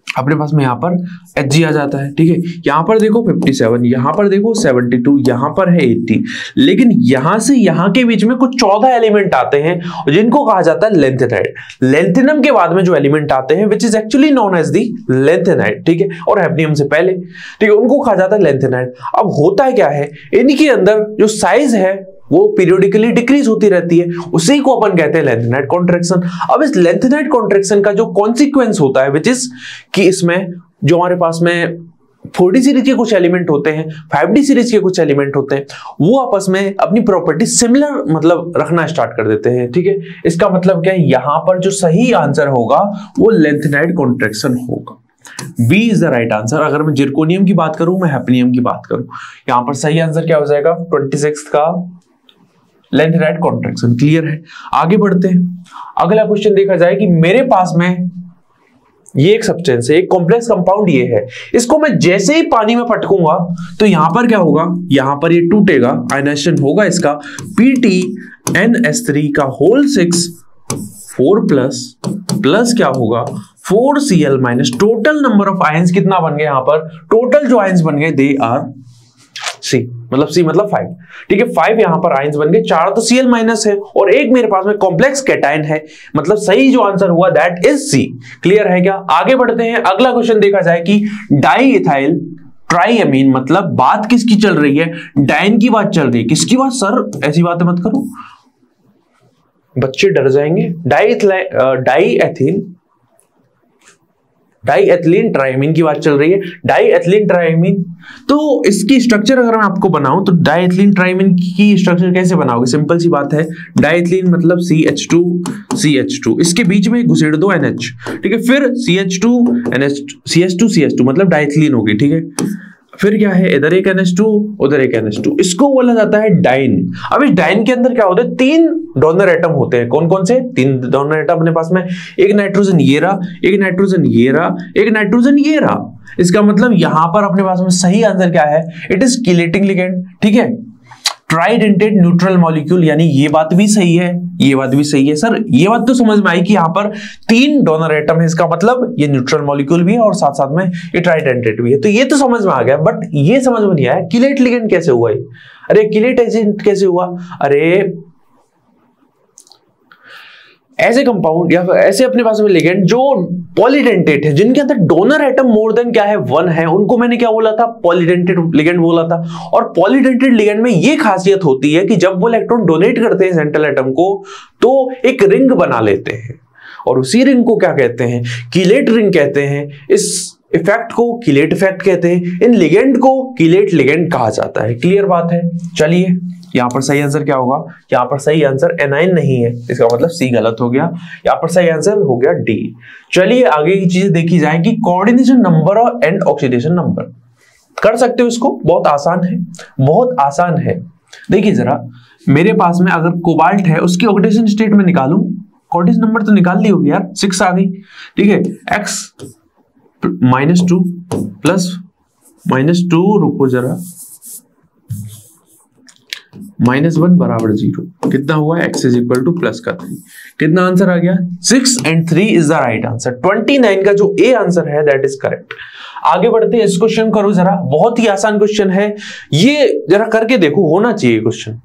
अपने पास में यहाँ पर Hg आ जाता है। ठीक है, यहाँ पर देखो 57, यहाँ पर देखो 72, यहाँ पर है 80, लेकिन यहाँ से यहाँ के बीच में कुछ 14 एलिमेंट आते हैं जिनको कहा जाता है लेंथेनाइट। लेंथिनम के बाद में जो एलिमेंट आते हैं which is actually known as the lanthanide, ठीक है, और हैफनियम से पहले, ठीक है, उनको कहा जाता है लेंथेनाइट। अब होता क्या है, इनके अंदर जो साइज है वो पीरियोडिकली डिक्रीज होती रहती है, उसी को अपन कहते हैं लेंथेनाइट कॉन्ट्रैक्शन। अब इस लेंथेनाइट कॉन्ट्रैक्शन का जो कॉन्सिक्वेंस होता है विच इज कि इसमें जो हमारे पास में 4D सीरीज के कुछ एलिमेंट होते हैं, 5D सीरीज के कुछ एलिमेंट होते हैं, वो आपस में अपनी प्रॉपर्टी सिमिलर मतलब रखना स्टार्ट कर देते हैं। ठीक है, इसका मतलब क्या है, यहां पर जो सही आंसर होगा वो लेंथेनाइट कॉन्ट्रैक्शन होगा। B is the right answer. अगर मैं जिरकोनियम की बात करूं, मैं हैफनियम की बात करूं, यहां पर सही आंसर क्या हो जाएगा? 26 का लेंथेनाइट कॉन्ट्रैक्शन। क्लियर है? आगे बढ़ते हैं। अगला क्वेश्चन देखा जाए कि मेरे पास में ये एक सब्सटेंस है, एक कॉम्प्लेक्स कंपाउंड ये है, इसको मैं जैसे ही पानी में पटकूंगा तो यहां पर क्या होगा? यहां पर ये टूटेगा, आयनाइजेशन होगा इसका PtNS3 का होल 6 4 प्लस क्या होगा 4Cl minus. Total number of ions कितना बन गए? यहां पर टोटल जो आयंस बन गए दे आर C, मतलब C मतलब 5। ठीक है, 5 यहां पर आयंस बन गए, 4 तो Cl माइनस है और एक मेरे पास में कॉम्प्लेक्स कैटायन है, मतलब सही जो आंसर हुआ दैट इज C। क्लियर है क्या? आगे बढ़ते हैं। अगला क्वेश्चन देखा जाए कि डाई इथाइल ट्राइएमीन, मतलब बात किसकी चल रही है? डाइन की बात चल रही है। किसकी बात? सर ऐसी बातें मत करो, बच्चे डर जाएंगे। डाईएथिलीन ट्राइमीन की बात चल रही है। डाईएथिलीन ट्राइमीन, तो इसकी स्ट्रक्चर अगर मैं आपको बनाऊं तो डाईएथिलीन ट्राइमीन की स्ट्रक्चर कैसे बनाओगे? सिंपल सी बात है, डाईएथिलीन मतलब CH2 इसके बीच में घुसेड़ दो NH, ठीक है, फिर CH2 मतलब डाईएथिलीन होगी। ठीक है, फिर क्या है? इधर एक NH2 उधर एक NH2, इसको बोला जाता है डाइन। अब इस डाइन के अंदर क्या होता है? 3 डोनर एटम होते हैं। कौन कौन से? 3 डोनर एटम अपने पास में, एक नाइट्रोजन ये रहा, एक नाइट्रोजन ये रहा, एक नाइट्रोजन ये रहा। इसका मतलब यहां पर अपने पास में सही आंसर क्या है? It is chelating ligand. ठीक है, ट्राइडेंटेड न्यूट्रल मॉलिक्यूल, यानी ये बात भी सही है, ये बात भी सही है। सर ये बात तो समझ में आई कि यहाँ पर 3 डोनर एटम है, इसका मतलब ये न्यूट्रल मॉलिक्यूल भी है और साथ साथ में ये ट्राइडेंटेड भी है, तो ये तो समझ में आ गया। बट ये समझ में नहीं आया किलेट लिगेंड कैसे हुआ है? अरे किलेट एजेंट कैसे हुआ? अरे ऐसे कंपाउंड या फिर ऐसे अपने पास में लिगेंड जो पॉलीडेंटेट है, जिनके अंदर डोनर एटम मोर देन क्या है 1 है, उनको मैंने क्या बोला था? पॉलीडेंटेट लिगेंड बोला था। और पॉलीडेंटेट लिगेंड में ये खासियत होती है कि जब वो इलेक्ट्रॉन डोनेट करते हैं सेंट्रल एटम को तो एक रिंग बना लेते हैं, और उसी रिंग को क्या कहते हैं? किलेट रिंग कहते हैं। इस इफेक्ट को किलेट इफेक्ट कहते हैं। इन लिगेंड को किलेट लिगेंड कहा जाता है। क्लियर बात है? चलिए, यहां पर सही आंसर क्या होगा? यहां पर सही आंसर एनाइन नहीं है, इसका मतलब सी गलत हो गया। यहां पर सही आंसर हो गया डी। चलिए आगे की चीजें देखी जाए कि कोऑर्डिनेशन नंबर और एंड ऑक्सीडेशन नंबर कर सकते हो इसको, बहुत आसान है, बहुत आसान है। देखिए जरा, मेरे पास में अगर कोबाल्ट है उसकी ऑक्सीडेशन स्टेट में निकालूं, कोऑर्डिनेशन नंबर तो निकाल ली होगी यार, 6 आ गई। ठीक है, x -2 प्लस -2, रुको जरा, -1 बराबर 0, कितना हुआ? x is equal two plus का 3। कितना आंसर आ गया? 6 and 3 is the right answer. 29 का जो ए आंसर है दैट इज करेक्ट। आगे बढ़ते हैं, इस क्वेश्चन करो जरा, बहुत ही आसान क्वेश्चन है ये, जरा करके देखो, होना चाहिए क्वेश्चन।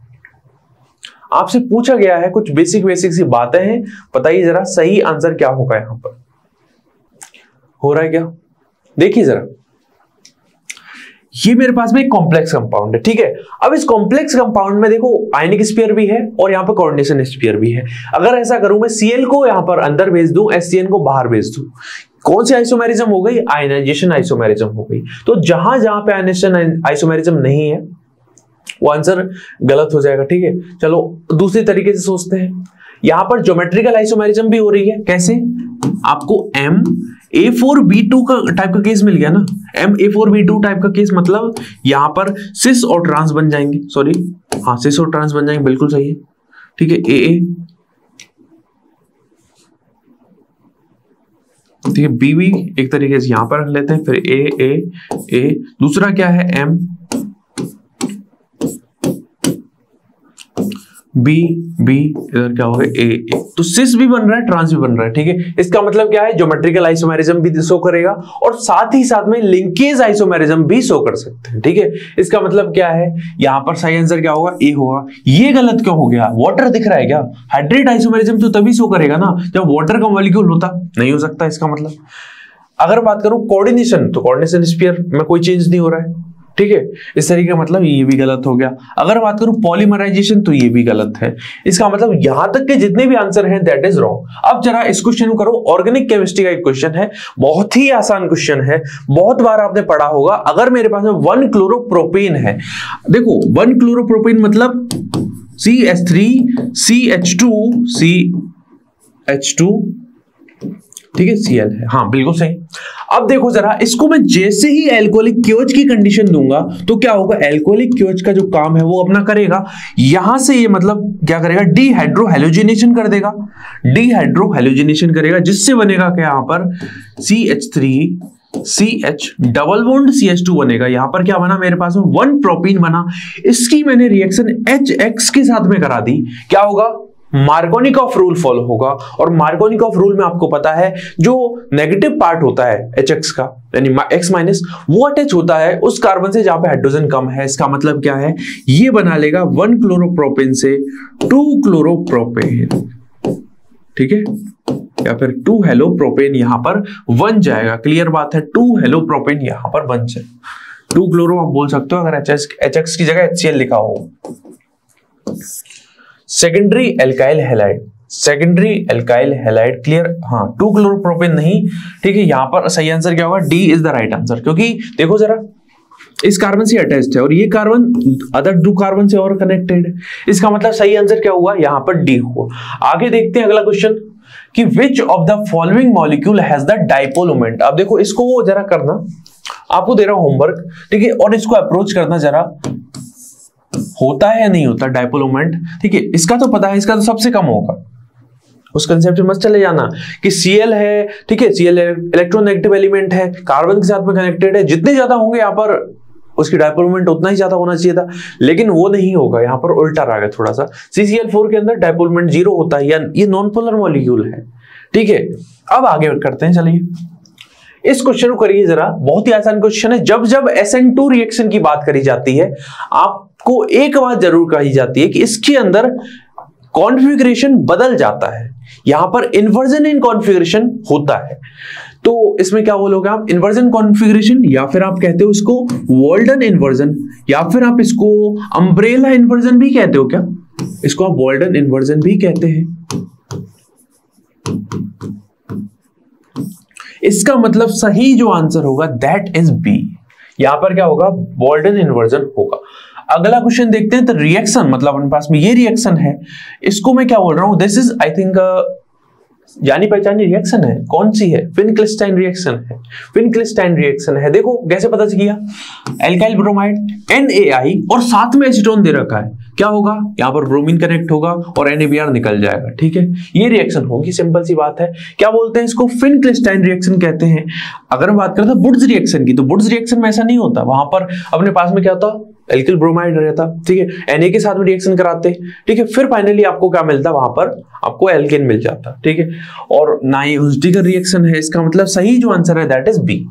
आपसे पूछा गया है, कुछ बेसिक सी बातें हैं, बताइए जरा सही आंसर क्या होगा? यहां पर हो रहा है क्या? देखिए जरा, ये मेरे पास में एक कॉम्प्लेक्स कंपाउंड है, ठीक है। अब इस कॉम्प्लेक्स कंपाउंड में देखो आयनिक स्फीयर भी है और यहाँ पर कोऑर्डिनेशन स्फीयर भी है। अगर ऐसा करूं मैं Cl को यहाँ पर अंदर भेज दूं, HCN को बाहर भेज दूं, कौन सी आइसोमेरिज्म हो गई? आयनाइजेशन आइसोमेरिज्म हो गई। तो जहां जहां पे आयनाइजेशन आइसोमेरिज्म नहीं है वो आंसर गलत हो जाएगा, ठीक है। चलो दूसरी तरीके से सोचते हैं, यहां पर ज्योमेट्रिकल आइसोमेरिज्म भी हो रही है। कैसे? आपको MA4B2 का टाइप का केस मिल गया ना, MA4B2 टाइप का केस, मतलब यहां पर सिस और ट्रांस बन जाएंगे, सॉरी हाँ सिस और ट्रांस बन जाएंगे, बिल्कुल सही है, ठीक है। AA, ठीक है, BB एक तरीके से यहां पर रख लेते हैं, फिर A, दूसरा क्या है M, B, इधर क्या होगा A। तो सिस भी बन रहा है, ट्रांस भी बन रहा है, ठीक है। इसका मतलब क्या है? ज्योमेट्रिकल आइसोमेरिज्म भी शो करेगा और साथ ही साथ में लिंकेज आइसोमेरिज्म भी शो कर सकते हैं, ठीक है। इसका मतलब क्या है? यहां पर सही आंसर क्या होगा? A होगा। ये गलत क्यों हो गया? वाटर दिख रहा है क्या? हाइड्रेट आइसोमेरिज्म तो तभी शो करेगा ना जब वाटर का मॉलिक्यूल होता, नहीं हो सकता इसका मतलब। अगर बात करूं कोऑर्डिनेशन, तो कोऑर्डिनेशन स्फीयर में कोई चेंज नहीं हो रहा है, ठीक है। इस तरीके का मतलब ये भी गलत हो गया। अगर बात करूं पॉलीमराइजेशन, तो ये भी गलत है। इसका मतलब यहां तक के जितने भी आंसर हैं दैट इज रॉन्ग। अब जरा इस क्वेश्चन को करो, ऑर्गेनिक केमिस्ट्री का एक क्वेश्चन है, बहुत ही आसान क्वेश्चन है, बहुत बार आपने पढ़ा होगा। अगर मेरे पास में 1 क्लोरोप्रोपेन है, देखो 1 क्लोरोप्रोपेन मतलब CH3CH2 ठीक है, Cl है, हाँ बिल्कुल सही। अब देखो जरा इसको मैं जैसे ही एल्कोहलिक क्योच की कंडीशन दूंगा तो क्या होगा? एल्कोहलिक क्योच का जो काम है वो अपना करेगा, यहां से ये मतलब क्या करेगा? डीहाइड्रोहैलोजिनेशन कर देगा, डीहाइड्रोहैलोजिनेशन करेगा, जिससे बनेगा क्या? यहां पर CH3CH डबल बॉन्ड CH2 बनेगा। यहां पर क्या बना? मेरे पास में 1 प्रोपीन बना। इसकी मैंने रिएक्शन HX के साथ में करा दी, क्या होगा? मार्कोनिकॉफ रूल फॉलो होगा। और मार्कोनिकॉफ रूल में आपको पता है जो नेगेटिव पार्ट होता है HX का, यानी X माइनस, वो अटैच होता है उस कार्बन से जहां पे हाइड्रोजन कम है। इसका मतलब क्या है? ये बना लेगा 1 क्लोरोप्रोपेन से 2 क्लोरोप्रोपेन, ठीक है, या फिर 2 हेलोप्रोपेन यहां पर बन जाएगा। क्लियर बात है, 2 हेलोप्रोपेन यहां पर बन जाए। 2 क्लोरो आप बोल सकते हो अगर HX की जगह HCl लिखा हो। Secondary alkyl halide, secondary alkyl halide, clear, हाँ 2 क्लोरोप्रोपेन नहीं, ठीक है। यहां पर सही आंसर क्या होगा? D is the right answer, क्योंकि देखो जरा इस कार्बन से अटैच्ड है और ये कार्बन अदर 2 कार्बन से और कनेक्टेड है। इसका मतलब सही आंसर क्या हुआ? यहां पर D हुआ। आगे देखते हैं अगला क्वेश्चन कि which of the following molecule has the dipole moment. अब देखो इसको जरा करना, आपको दे रहा हूं होमवर्क, ठीक है, और इसको अप्रोच करना जरा, होता है या नहीं होता डाइपोल मोमेंट, ठीक है। इसका तो पता है, इसका तो सबसे कम होगा, उस कंसेप्ट में मत चले जाना कि Cl है, ठीक है, Cl इलेक्ट्रोनेगेटिव एलिमेंट है, कार्बन के साथ में कनेक्टेड है, जितने ज्यादा होंगे यहाँ पर उसकी डाइपोल मोमेंट उतना ही ज्यादा होना चाहिए था, लेकिन वो नहीं होगा, यहाँ पर उल्टा रह गया थोड़ा सा। CCl4 के अंदर डाइपोल मोमेंट 0 होता है, या ये नॉन पोलर मॉलिक्यूल है, ठीक है। अब आगे करते हैं, चलिए इस क्वेश्चन को करिए जरा, बहुत ही आसान क्वेश्चन है। जब जब SN2 रिएक्शन की बात करी जाती है आपको एक बात जरूर कही जाती है कि इसके अंदर कॉन्फ़िगरेशन बदल जाता है, यहां पर इन्वर्जन इन कॉन्फ़िगरेशन होता है। तो इसमें क्या बोलोगे आप? इन्वर्जन कॉन्फ़िगरेशन, या फिर आप कहते हो इसको वॉल्डन इन्वर्जन, या फिर आप इसको अम्ब्रेला इन्वर्जन भी कहते हो क्या? इसको आप वॉल्डन इन्वर्जन भी कहते हैं। इसका मतलब सही जो आंसर होगा दैट इज बी। यहां पर क्या होगा? वॉल्डन इन्वर्जन होगा। अगला क्वेश्चन देखते हैं। तो रिएक्शन मतलब अपने पास में ये रिएक्शन है, इसको मैं क्या बोल रहा हूं? दिस इज आई थिंक जानी पहचानी रिएक्शन है। कौन सी है? फिनक्लिस्टाइन रिएक्शन है। फिनक्लिस्टाइन रिएक्शन है। देखो कैसे पता किया? एल्काइल ब्रोमाइड NaI और साथ में एसीटोन दे रखा है, क्या होगा? यहाँ पर ब्रोमीन कनेक्ट होगा और NaBr निकल जाएगा, ठीक है। ये रिएक्शन होगी, सिंपल सी बात है। क्या बोलते हैं इसको? फिनक्लिस्टाइन रिएक्शन कहते हैं। अगर हम बात करते हैं वुड्स रिएक्शन की, तो वुड्स रिएक्शन में ऐसा नहीं होता। वहां पर अपने पास में क्या होता? एल्किल ब्रोमाइड रहता, ठीक है, Na के साथ में रिएक्शन कराते, ठीक है, फिर फाइनली आपको क्या मिलता? वहां पर आपको एल्केन मिल जाता, ठीक है। और ना ही हुस्टिगर रिएक्शन है। इसका मतलब सही जो आंसर है दैट इज बी,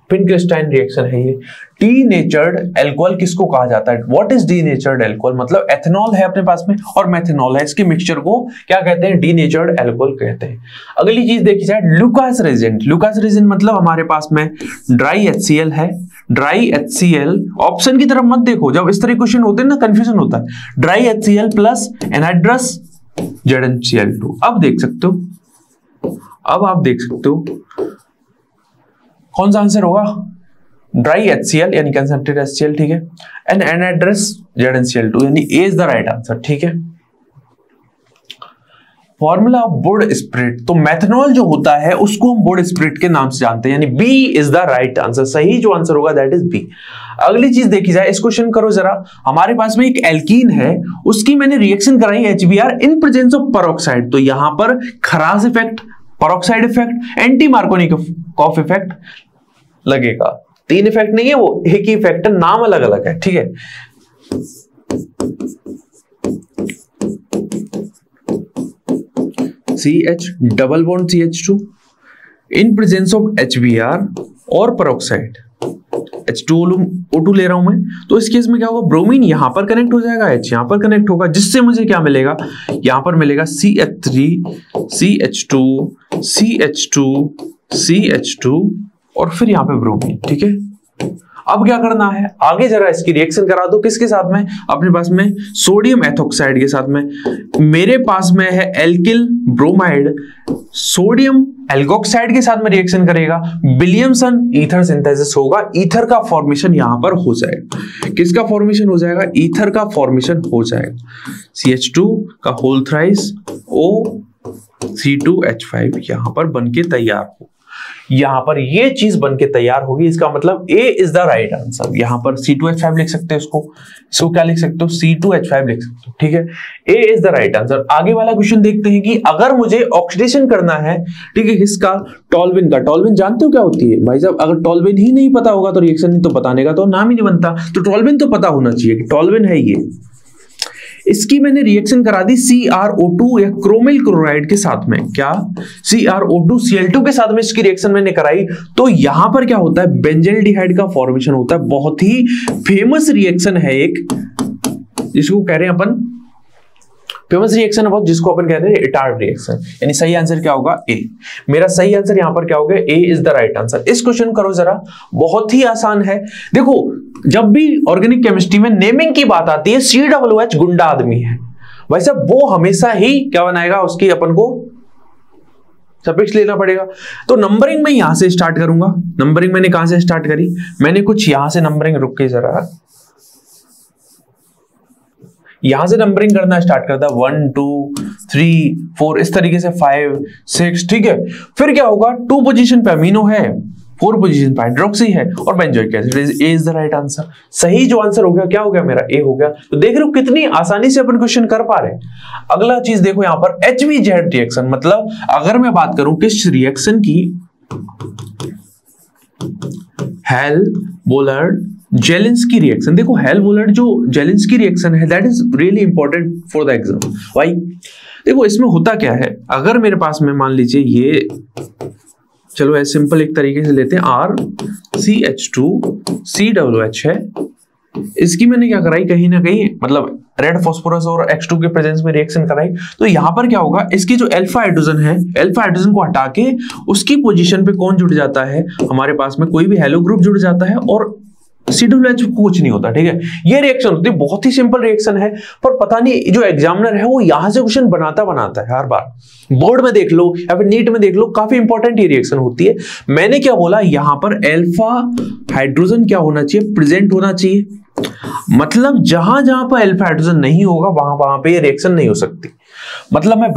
फिनक्लिस्टाइन रिएक्शन है ये। डीनेचर्ड एल्कोहल किसको कहा जाता है? What is denatured alcohol? मतलब एथेनॉल है अपने पास में और मेथेनॉल है, इसके मिक्सचर को क्या कहते हैं? डीनेचर्ड एल्कोहल कहते हैं। अगली चीज देखी जाए, लुकास रेजेंट। लुकास रेजेंट मतलब हमारे पास में ड्राई HCl है, ड्राई HCl, ऑप्शन की तरफ मत देखो, जब इस तरह क्वेश्चन होते हैं ना कंफ्यूजन होता है। Dry HCl plus anhydrous ZnCl2। अब देख सकते हो, अब आप देख सकते हो कौन सा आंसर होगा, ड्राई HCl यानी कंसंट्रेटेड HCl, ठीक है, एंड एनहाइड्रस ZnCl2 यानी ए इज द राइट आंसर, ठीक है। फॉर्मूला ऑफ वुड स्प्रिट, तो मेथनॉल जो होता है उसको हम वुड स्प्रिट के नाम से जानते हैं, यानी B is the right answer, सही जो आंसर होगा दैट इज बी। अगली चीज देखी जाए, इस क्वेश्चन करो जरा, हमारे पास में एक एल्कीन है, उसकी मैंने रिएक्शन कराई HBr in presence of peroxide, तो यहां पर Kharasch effect, peroxide effect, anti Markovnikov effect लगेगा। तीन इफेक्ट नहीं है, वो एक ही इफेक्ट है, नाम अलग अलग है, ठीक है। CH double bond CH2 in presence of HBr और पेरोक्साइड, H2O2 ले रहा हूं मैं, तो इस केस में क्या होगा, ब्रोमीन यहां पर कनेक्ट हो जाएगा, H यहां पर कनेक्ट होगा, जिससे मुझे क्या मिलेगा, यहां पर मिलेगा CH3 CH2 CH2 CH2 और फिर यहां पे ब्रोमीन, ठीक है। अब क्या करना है, आगे जरा इसकी रिएक्शन करा दो, किसके साथ में, अपने पास में सोडियम एथोक्साइड के साथ में, मेरे पास में है एल्किल ब्रोमाइड, सोडियम एल्गोक्साइड के साथ में रिएक्शन करेगा, विलियमसन ईथर सिंथेसिस होगा, ईथर का फॉर्मेशन यहां पर हो जाएगा। किसका फॉर्मेशन हो जाएगा, ईथर का फॉर्मेशन हो जाएगा, CH2 का होल थ्राइस O C2H5 यहां पर बनके तैयार हो, यहां पर ये चीज बनके तैयार होगी, इसका मतलब A is the right answer. यहां पर C2H5 लिख सकते हैं, इसको क्या लिख सकते हो, C2H5 लिख सकते हो, ठीक है, A is the right answer. आगे वाला क्वेश्चन देखते हैं कि अगर मुझे ऑक्सीडेशन करना है, ठीक है, किसका, टॉल्विन का। टॉल्विन जानते हो क्या होती है भाई साहब, अगर टॉल्विन ही नहीं पता होगा तो रिएक्शन नहीं तो बताने का तो नाम ही नहीं बनता, तो टॉल्विन तो पता होना चाहिए कि टॉल्विन है ये। इसकी मैंने रिएक्शन करा दी CrO2 या क्रोमिल क्लोराइड के साथ में, क्या, CrO2Cl2 के साथ में इसकी रिएक्शन मैंने कराई, तो यहां पर क्या होता है, बेंजल्डिहाइड का फॉर्मेशन होता है। बहुत ही फेमस रिएक्शन है एक, जिसको कह रहे हैं अपन, फेमस रिएक्शन है जिसको अपन कहते हैं इटार्ड रिएक्शन, यानी सही आंसर क्या होगा, ए। मेरा सही आंसर यहां पर क्या होगा, ए इज द राइट आंसर। इस क्वेश्चन करो जरा, बहुत ही आसान है। देखो, जब भी ऑर्गेनिक केमिस्ट्री में नेमिंग की बात आती है, COOH गुंडा आदमी है, वैसे वो हमेशा ही क्या बनाएगा, उसकी अपन को सफिक्स लेना पड़ेगा। तो नंबरिंग में यहां से स्टार्ट करूंगा। नंबरिंग मैंने कहां से स्टार्ट करी, मैंने कुछ यहां से नंबरिंग, रुक के जरा, यहां से नंबरिंग करना स्टार्ट करता है, 1 2 3 4 इस तरीके से 5 6, ठीक है। फिर क्या होगा, 2 पोजीशन पे अमीनो है, 4 पोजीशन पे हाइड्रोक्सी है और benzoic acid, A is the right answer. सही जो आंसर हो गया, क्या हो गया मेरा, ए हो गया। तो देख रहे हो कितनी आसानी से अपन क्वेश्चन कर पा रहे हैं। अगला चीज देखो यहां पर HVZ रिएक्शन, मतलब अगर मैं बात करूं किस रिएक्शन की, हेल-बोलर्ड जेलिंस्की रिएक्शन। देखो हेल-बोलर्ड जो जेलिंस्की रिएक्शन है, that is really important for the exam. Why, देखो इसमें होता क्या है, अगर मेरे पास में मान लीजिए ये, चलो ऐसे सिंपल एक तरीके से लेते हैं, RCH2COOH है, इसकी मैंने क्या कराई, कहीं ना कहीं मतलब रेड फास्फोरस और X2 के प्रेजेंस में रिएक्शन कराई, तो यहां पर क्या होगा, इसकी जो अल्फा हाइड्रोजन है, अल्फा हाइड्रोजन को हटा के उसकी पोजीशन पे कौन जुड़ जाता है, हमारे पास में कोई भी हेलो ग्रुप जुड़ जाता है और COOH कुछ नहीं होता, ठीक है। ये रिएक्शन होती है, बहुत ही सिंपल रिएक्शन है, पर पता नहीं जो एग्जामिनर है वो यहां से क्वेश्चन बनाता है हर बार। बोर्ड में देख लो या फिर नीट में देख लो, काफी इंपॉर्टेंट ये रिएक्शन होती है। मैंने क्या बोला, यहां पर अल्फा हाइड्रोजन क्या होना चाहिए, प्रेजेंट होना चाहिए, मतलब जहां जहां पर अल्फा हाइड्रोजन नहीं होगा वहां पे ये रिएक्शन नहीं हो सकती। मतलब मैं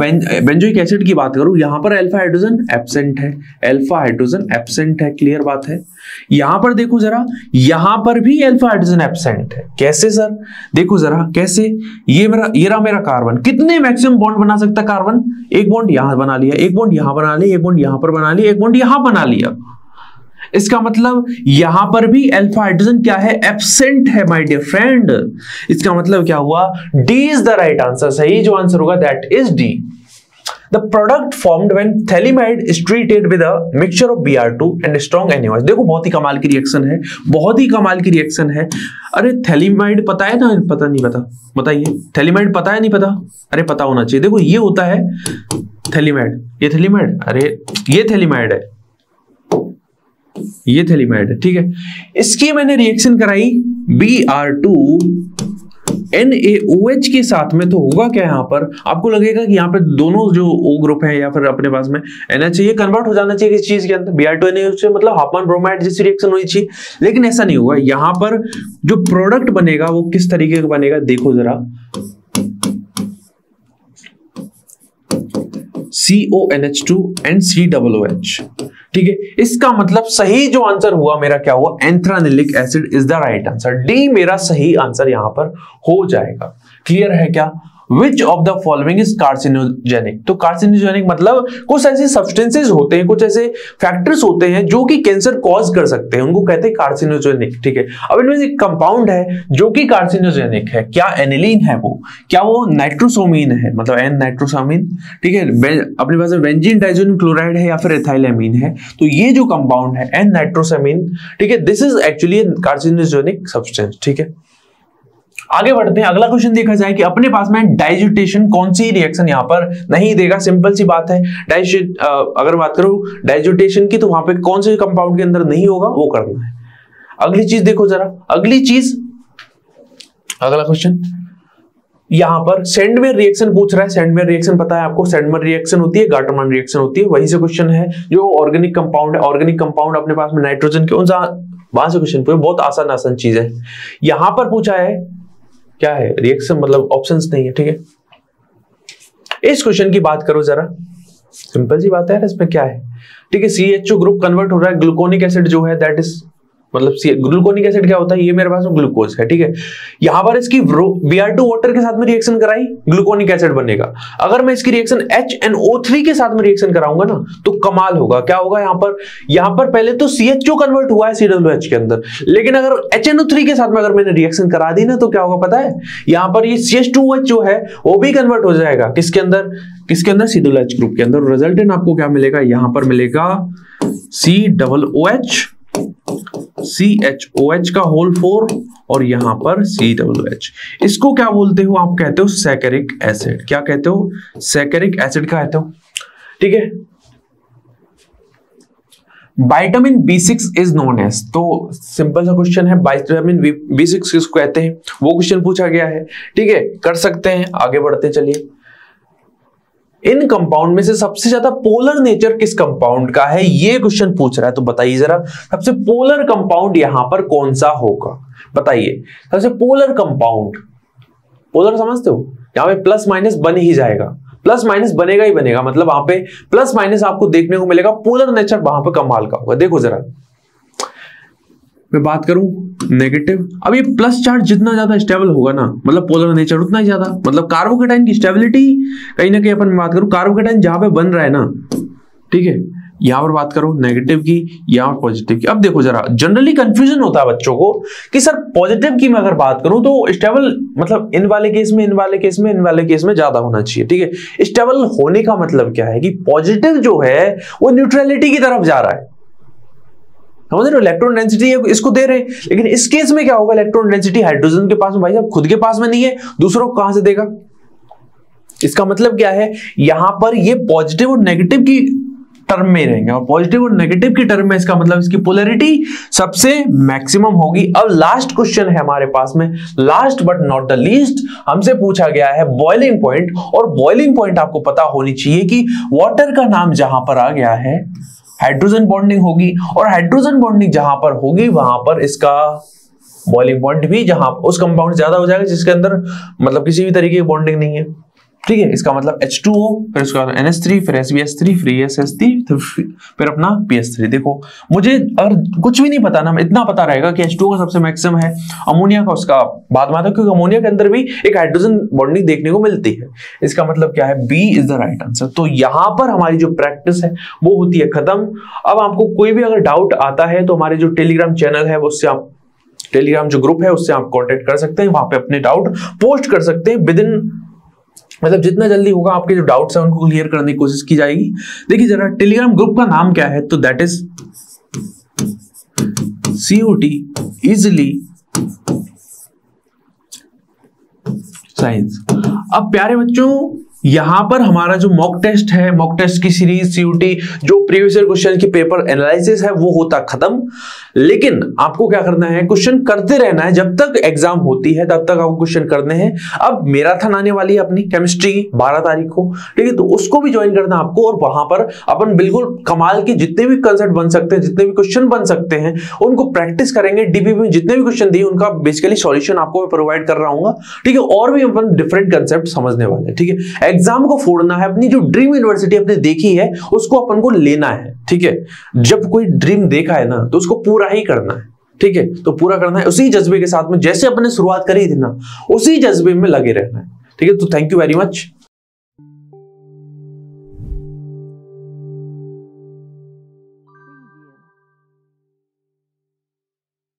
बेंजोइक एसिड की बात करूं, यहां पर अल्फा हाइड्रोजन एब्सेंट है, अल्फा हाइड्रोजन एब्सेंट है, क्लियर बात है। यहां पर देखो जरा, यहां पर भी अल्फा हाइड्रोजन एब्सेंट है, कैसे सर, देखो जरा कैसे, ये रहा मेरा कार्बन, कितने मैक्सिमम बॉन्ड बना सकता है कार्बन, एक बॉन्ड यहां बना लिया, एक बॉन्ड यहां बना लिया, एक बॉन्ड यहां पर बना लिया, एक बॉन्ड यहां बना लिया। इसका मतलब यहां पर भी अल्फा हाइड्रोजन क्या है, एब्सेंट है माय डियर फ्रेंड। इसका मतलब क्या हुआ, D is the right answer. सही जो आंसर होगा that is D. The product formed when thalidomide is treated with a mixture of Br2 and strong NaOH। देखो बहुत ही कमाल की रिएक्शन है, बहुत ही कमाल की रिएक्शन है। अरे थैलिमाइड पता है ना, पता नहीं पता, बताइए थैलिमाइड पता है नहीं पता, अरे पता होना चाहिए। देखो ये होता है थैलिमाइड, ये थैलिमाइड, अरे ये थैलिमाइड है, ये थैलीमाइड है, ठीक है। इसकी मैंने रिएक्शन कराई Br2NaOH के साथ में, तो होगा क्या यहाँ पर, आपको लगेगा कि यहाँ पे दोनों जो O ग्रुप है या फिर अपने पास में NH ये कन्वर्ट हो जाना चाहिए किस चीज के अंदर, Br2NaOH से, मतलब हाफमैन ब्रोमाइड जैसी रिएक्शन होनी चाहिए, लेकिन ऐसा नहीं होगा। यहाँ पर जो प्रोडक्ट बनेगा वो किस तरीके का बनेगा, देखो जरा, CONH2 and COOH, ठीक है। इसका मतलब सही जो आंसर हुआ मेरा क्या हुआ, anthranilic acid is the right answer. D मेरा सही आंसर यहां पर हो जाएगा। क्लियर है क्या? Which of the following is carcinogenic? तो कार्सिनोजेनिक मतलब कुछ ऐसे सब्सटेंसेस होते हैं, कुछ ऐसे फैक्टर्स होते हैं जो कि कैंसर कॉज कर सकते हैं, उनको कहते हैं कार्सिनोजेनिक, ठीक है। अब इनमें एक कंपाउंड है जो कि कार्सिनोजेनिक है, क्या एनिलीन है वो, क्या वो नाइट्रोसोमीन है, मतलब एन नाइट्रोसोमीन, ठीक है। अपने पास बेंजीन डाइजोनियम क्लोराइड है या फिर एथाइलएमीन है, तो ये जो कंपाउंड है एन नाइट्रोसोमीन, ठीक है, this is actually carcinogenic substance, ठीक है। आगे बढ़ते हैं, अगला क्वेश्चन देखा जाए कि अपने पास में डाइज्यूटेशन कौन सी रिएक्शन यहां पर नहीं देगा, सिंपल सी बात है। अगर बात करूं डाइज्यूटेशन की, तो वहां पे कौन से कंपाउंड के अंदर नहीं होगा वो करना है। अगली चीज देखो जरा, अगली चीज, अगला क्वेश्चन यहां पर सेंडमेयर रिएक्शन पूछ रहा है। सेंडमेयर रिएक्शन पता है आपको, सेंडमेयर रिएक्शन होती है, गाटरमैन रिएक्शन होती है, वही से क्वेश्चन है। जो ऑर्गेनिक कंपाउंड है, ऑर्गेनिक कंपाउंड अपने पास में नाइट्रोजन के, वहां से क्वेश्चन पूछे, बहुत आसान चीज है। यहां पर पूछा है क्या है रिएक्शन, मतलब ऑप्शंस नहीं है, ठीक है। इस क्वेश्चन की बात करो जरा, सिंपल सी बात है, इसमें क्या है, ठीक है। CHO ग्रुप कन्वर्ट हो रहा है, ग्लूकोनिक एसिड जो है दैट इज, मतलब ग्लूकोनिक एसिड क्या होता है, ये मेरे पास में ग्लूकोज है, ठीक है। यहां पर इसकी Br2 वाटर के साथ में रिएक्शन कराई, ग्लूकोनिक एसिड बनेगा। अगर मैं इसकी रिएक्शन HNO3 के साथ में रिएक्शन कराऊंगा ना, तो कमाल होगा। क्या होगा यहां पर पहले तो CHO कन्वर्ट हुआ है COOH के अंदर, लेकिन अगर HNO3 के साथ में अगर मैंने रिएक्शन करा दी ना, तो क्या होगा पता है, यहां पर ये CH2OH जो है वो भी कन्वर्ट हो जाएगा किसके अंदर, COOH ग्रुप के अंदर। रिजल्टेंट आपको क्या मिलेगा, यहां पर मिलेगा COOH, CHOH का होल 4 और यहां पर COOH। इसको क्या बोलते हो आप, कहते हो सैकरिक एसिड। क्या कहते हो, सैकरिक एसिड कहते हो, ठीक है। Vitamin B6 is known as, तो सिंपल सा क्वेश्चन है, विटामिन B6 किसको कहते हैं, वो क्वेश्चन पूछा गया है, ठीक है। कर सकते हैं, आगे बढ़ते चलिए। इन कंपाउंड में से सबसे ज्यादा पोलर नेचर किस कंपाउंड का है, ये क्वेश्चन पूछ रहा है। तो बताइए जरा, सबसे पोलर कंपाउंड यहां पर कौन सा होगा, बताइए। सबसे पोलर कंपाउंड, पोलर समझते हो, यहां पे प्लस माइनस बन ही जाएगा, प्लस माइनस बनेगा ही बनेगा, मतलब वहां पे प्लस माइनस आपको देखने को मिलेगा, पोलर नेचर वहां पे कमाल का होगा। देखो जरा, मैं बात करूं नेगेटिव, अब ये प्लस चार्ज जितना ज्यादा स्टेबल होगा ना, मतलब पोलर नेचर उतना ही ज्यादा, मतलब कार्बोकेटाइन की स्टेबिलिटी कहीं ना कहीं अपन बात करूं, कार्बोकेटाइन जहां पे बन रहा है ना, ठीक है, यहां पर बात करो नेगेटिव की, यहां पर पॉजिटिव की। अब देखो जरा, जनरली कंफ्यूजन होता है बच्चों को कि सर पॉजिटिव की मैं अगर बात करूं तो स्टेबल, मतलब इन वाले केस में, इन वाले केस में, इन वाले केस में ज्यादा होना चाहिए, ठीक है। स्टेबल होने का मतलब क्या है कि पॉजिटिव जो है वो न्यूट्रलिटी की तरफ जा रहा है, समझ रहे हो, इलेक्ट्रॉन डेंसिटी इसको दे रहे हैं, लेकिन इस केस में क्या होगा, इलेक्ट्रॉन डेंसिटी हाइड्रोजन के पास में, भाई साहब खुद के पास में नहीं है, दूसरों को कहां से देगा। इसका मतलब क्या है, यहां पर ये पॉजिटिव और नेगेटिव की टर्म में रहेंगे, और पॉजिटिव और नेगेटिव की टर्म में इसका मतलब इसकी पोलैरिटी सबसे मैक्सिमम होगी। अब लास्ट क्वेश्चन है हमारे पास में, last but not the least, हमसे पूछा गया है बॉइलिंग पॉइंट, और बॉइलिंग पॉइंट आपको पता होनी चाहिए कि वाटर का नाम जहां पर आ गया है हाइड्रोजन बॉन्डिंग होगी, और हाइड्रोजन बॉन्डिंग जहां पर होगी वहां पर इसका बॉइलिंग पॉइंट भी जहां उस कंपाउंड ज्यादा हो जाएगा जिसके अंदर मतलब किसी भी तरीके की बॉन्डिंग नहीं है, ठीक है। इसका मतलब H2O, फिर उसके बाद NH3, फिर SBH3, फिर ESS3, फिर अपना PS3। देखो मुझे अगर कुछ भी नहीं पता ना, इतना पता रहेगा कि H2O का सबसे मैक्सिमम है, अमोनिया का उसका बाद में आता है, क्योंकि अमोनिया के अंदर भी एक हाइड्रोजन बॉन्डिंग देखने को मिलती है। इसका मतलब क्या है, B is the right answer. तो यहां पर हमारी जो प्रैक्टिस है वो होती है खत्म। अब आपको कोई भी अगर डाउट आता है तो हमारे जो टेलीग्राम चैनल है उससे आप, टेलीग्राम जो ग्रुप है उससे आप कॉन्टेक्ट कर सकते हैं, वहां पे अपने डाउट पोस्ट कर सकते हैं। विद इन मतलब जितना जल्दी होगा आपके जो डाउट्स है उनको क्लियर करने की कोशिश की जाएगी। देखिए जरा, टेलीग्राम ग्रुप का नाम क्या है, तो that is COT easily science. अब प्यारे बच्चों, यहां पर हमारा जो मॉक टेस्ट है, मॉक टेस्ट की सीरीज सीयूटी जो प्रीवियस ईयर क्वेश्चन की पेपर एनालिसिस है वो होता खत्म। लेकिन आपको क्या करना है, क्वेश्चन करते रहना है जब तक एग्जाम होती है, तब तक आपको क्वेश्चन करने हैं। अब मैराथन आने वाली है अपनी केमिस्ट्री की 12 तारीख को, ठीक है, तो उसको भी ज्वाइन करना आपको। और वहां पर अपन बिल्कुल कमाल के जितने भी कंसेप्ट बन सकते हैं, जितने भी क्वेश्चन बन सकते हैं, उनको प्रैक्टिस करेंगे। डीपीपी में जितने भी क्वेश्चन दिए उनका बेसिकली सॉल्यूशन आपको मैं प्रोवाइड कर रहा हूँ, ठीक है। और भी अपन डिफरेंट कंसेप्ट समझने वाले हैं, ठीक है। एग्जाम को फोड़ना है, अपनी जो ड्रीम यूनिवर्सिटी अपने देखी है उसको अपन को लेना है, ठीक है। जब कोई ड्रीम देखा है ना तो उसको पूरा ही करना है, ठीक है। तो पूरा करना है उसी जज्बे के साथ में, जैसे अपने शुरुआत करी थी ना उसी जज्बे में लगे रहना है, ठीक है। तो थैंक यू वेरी मच।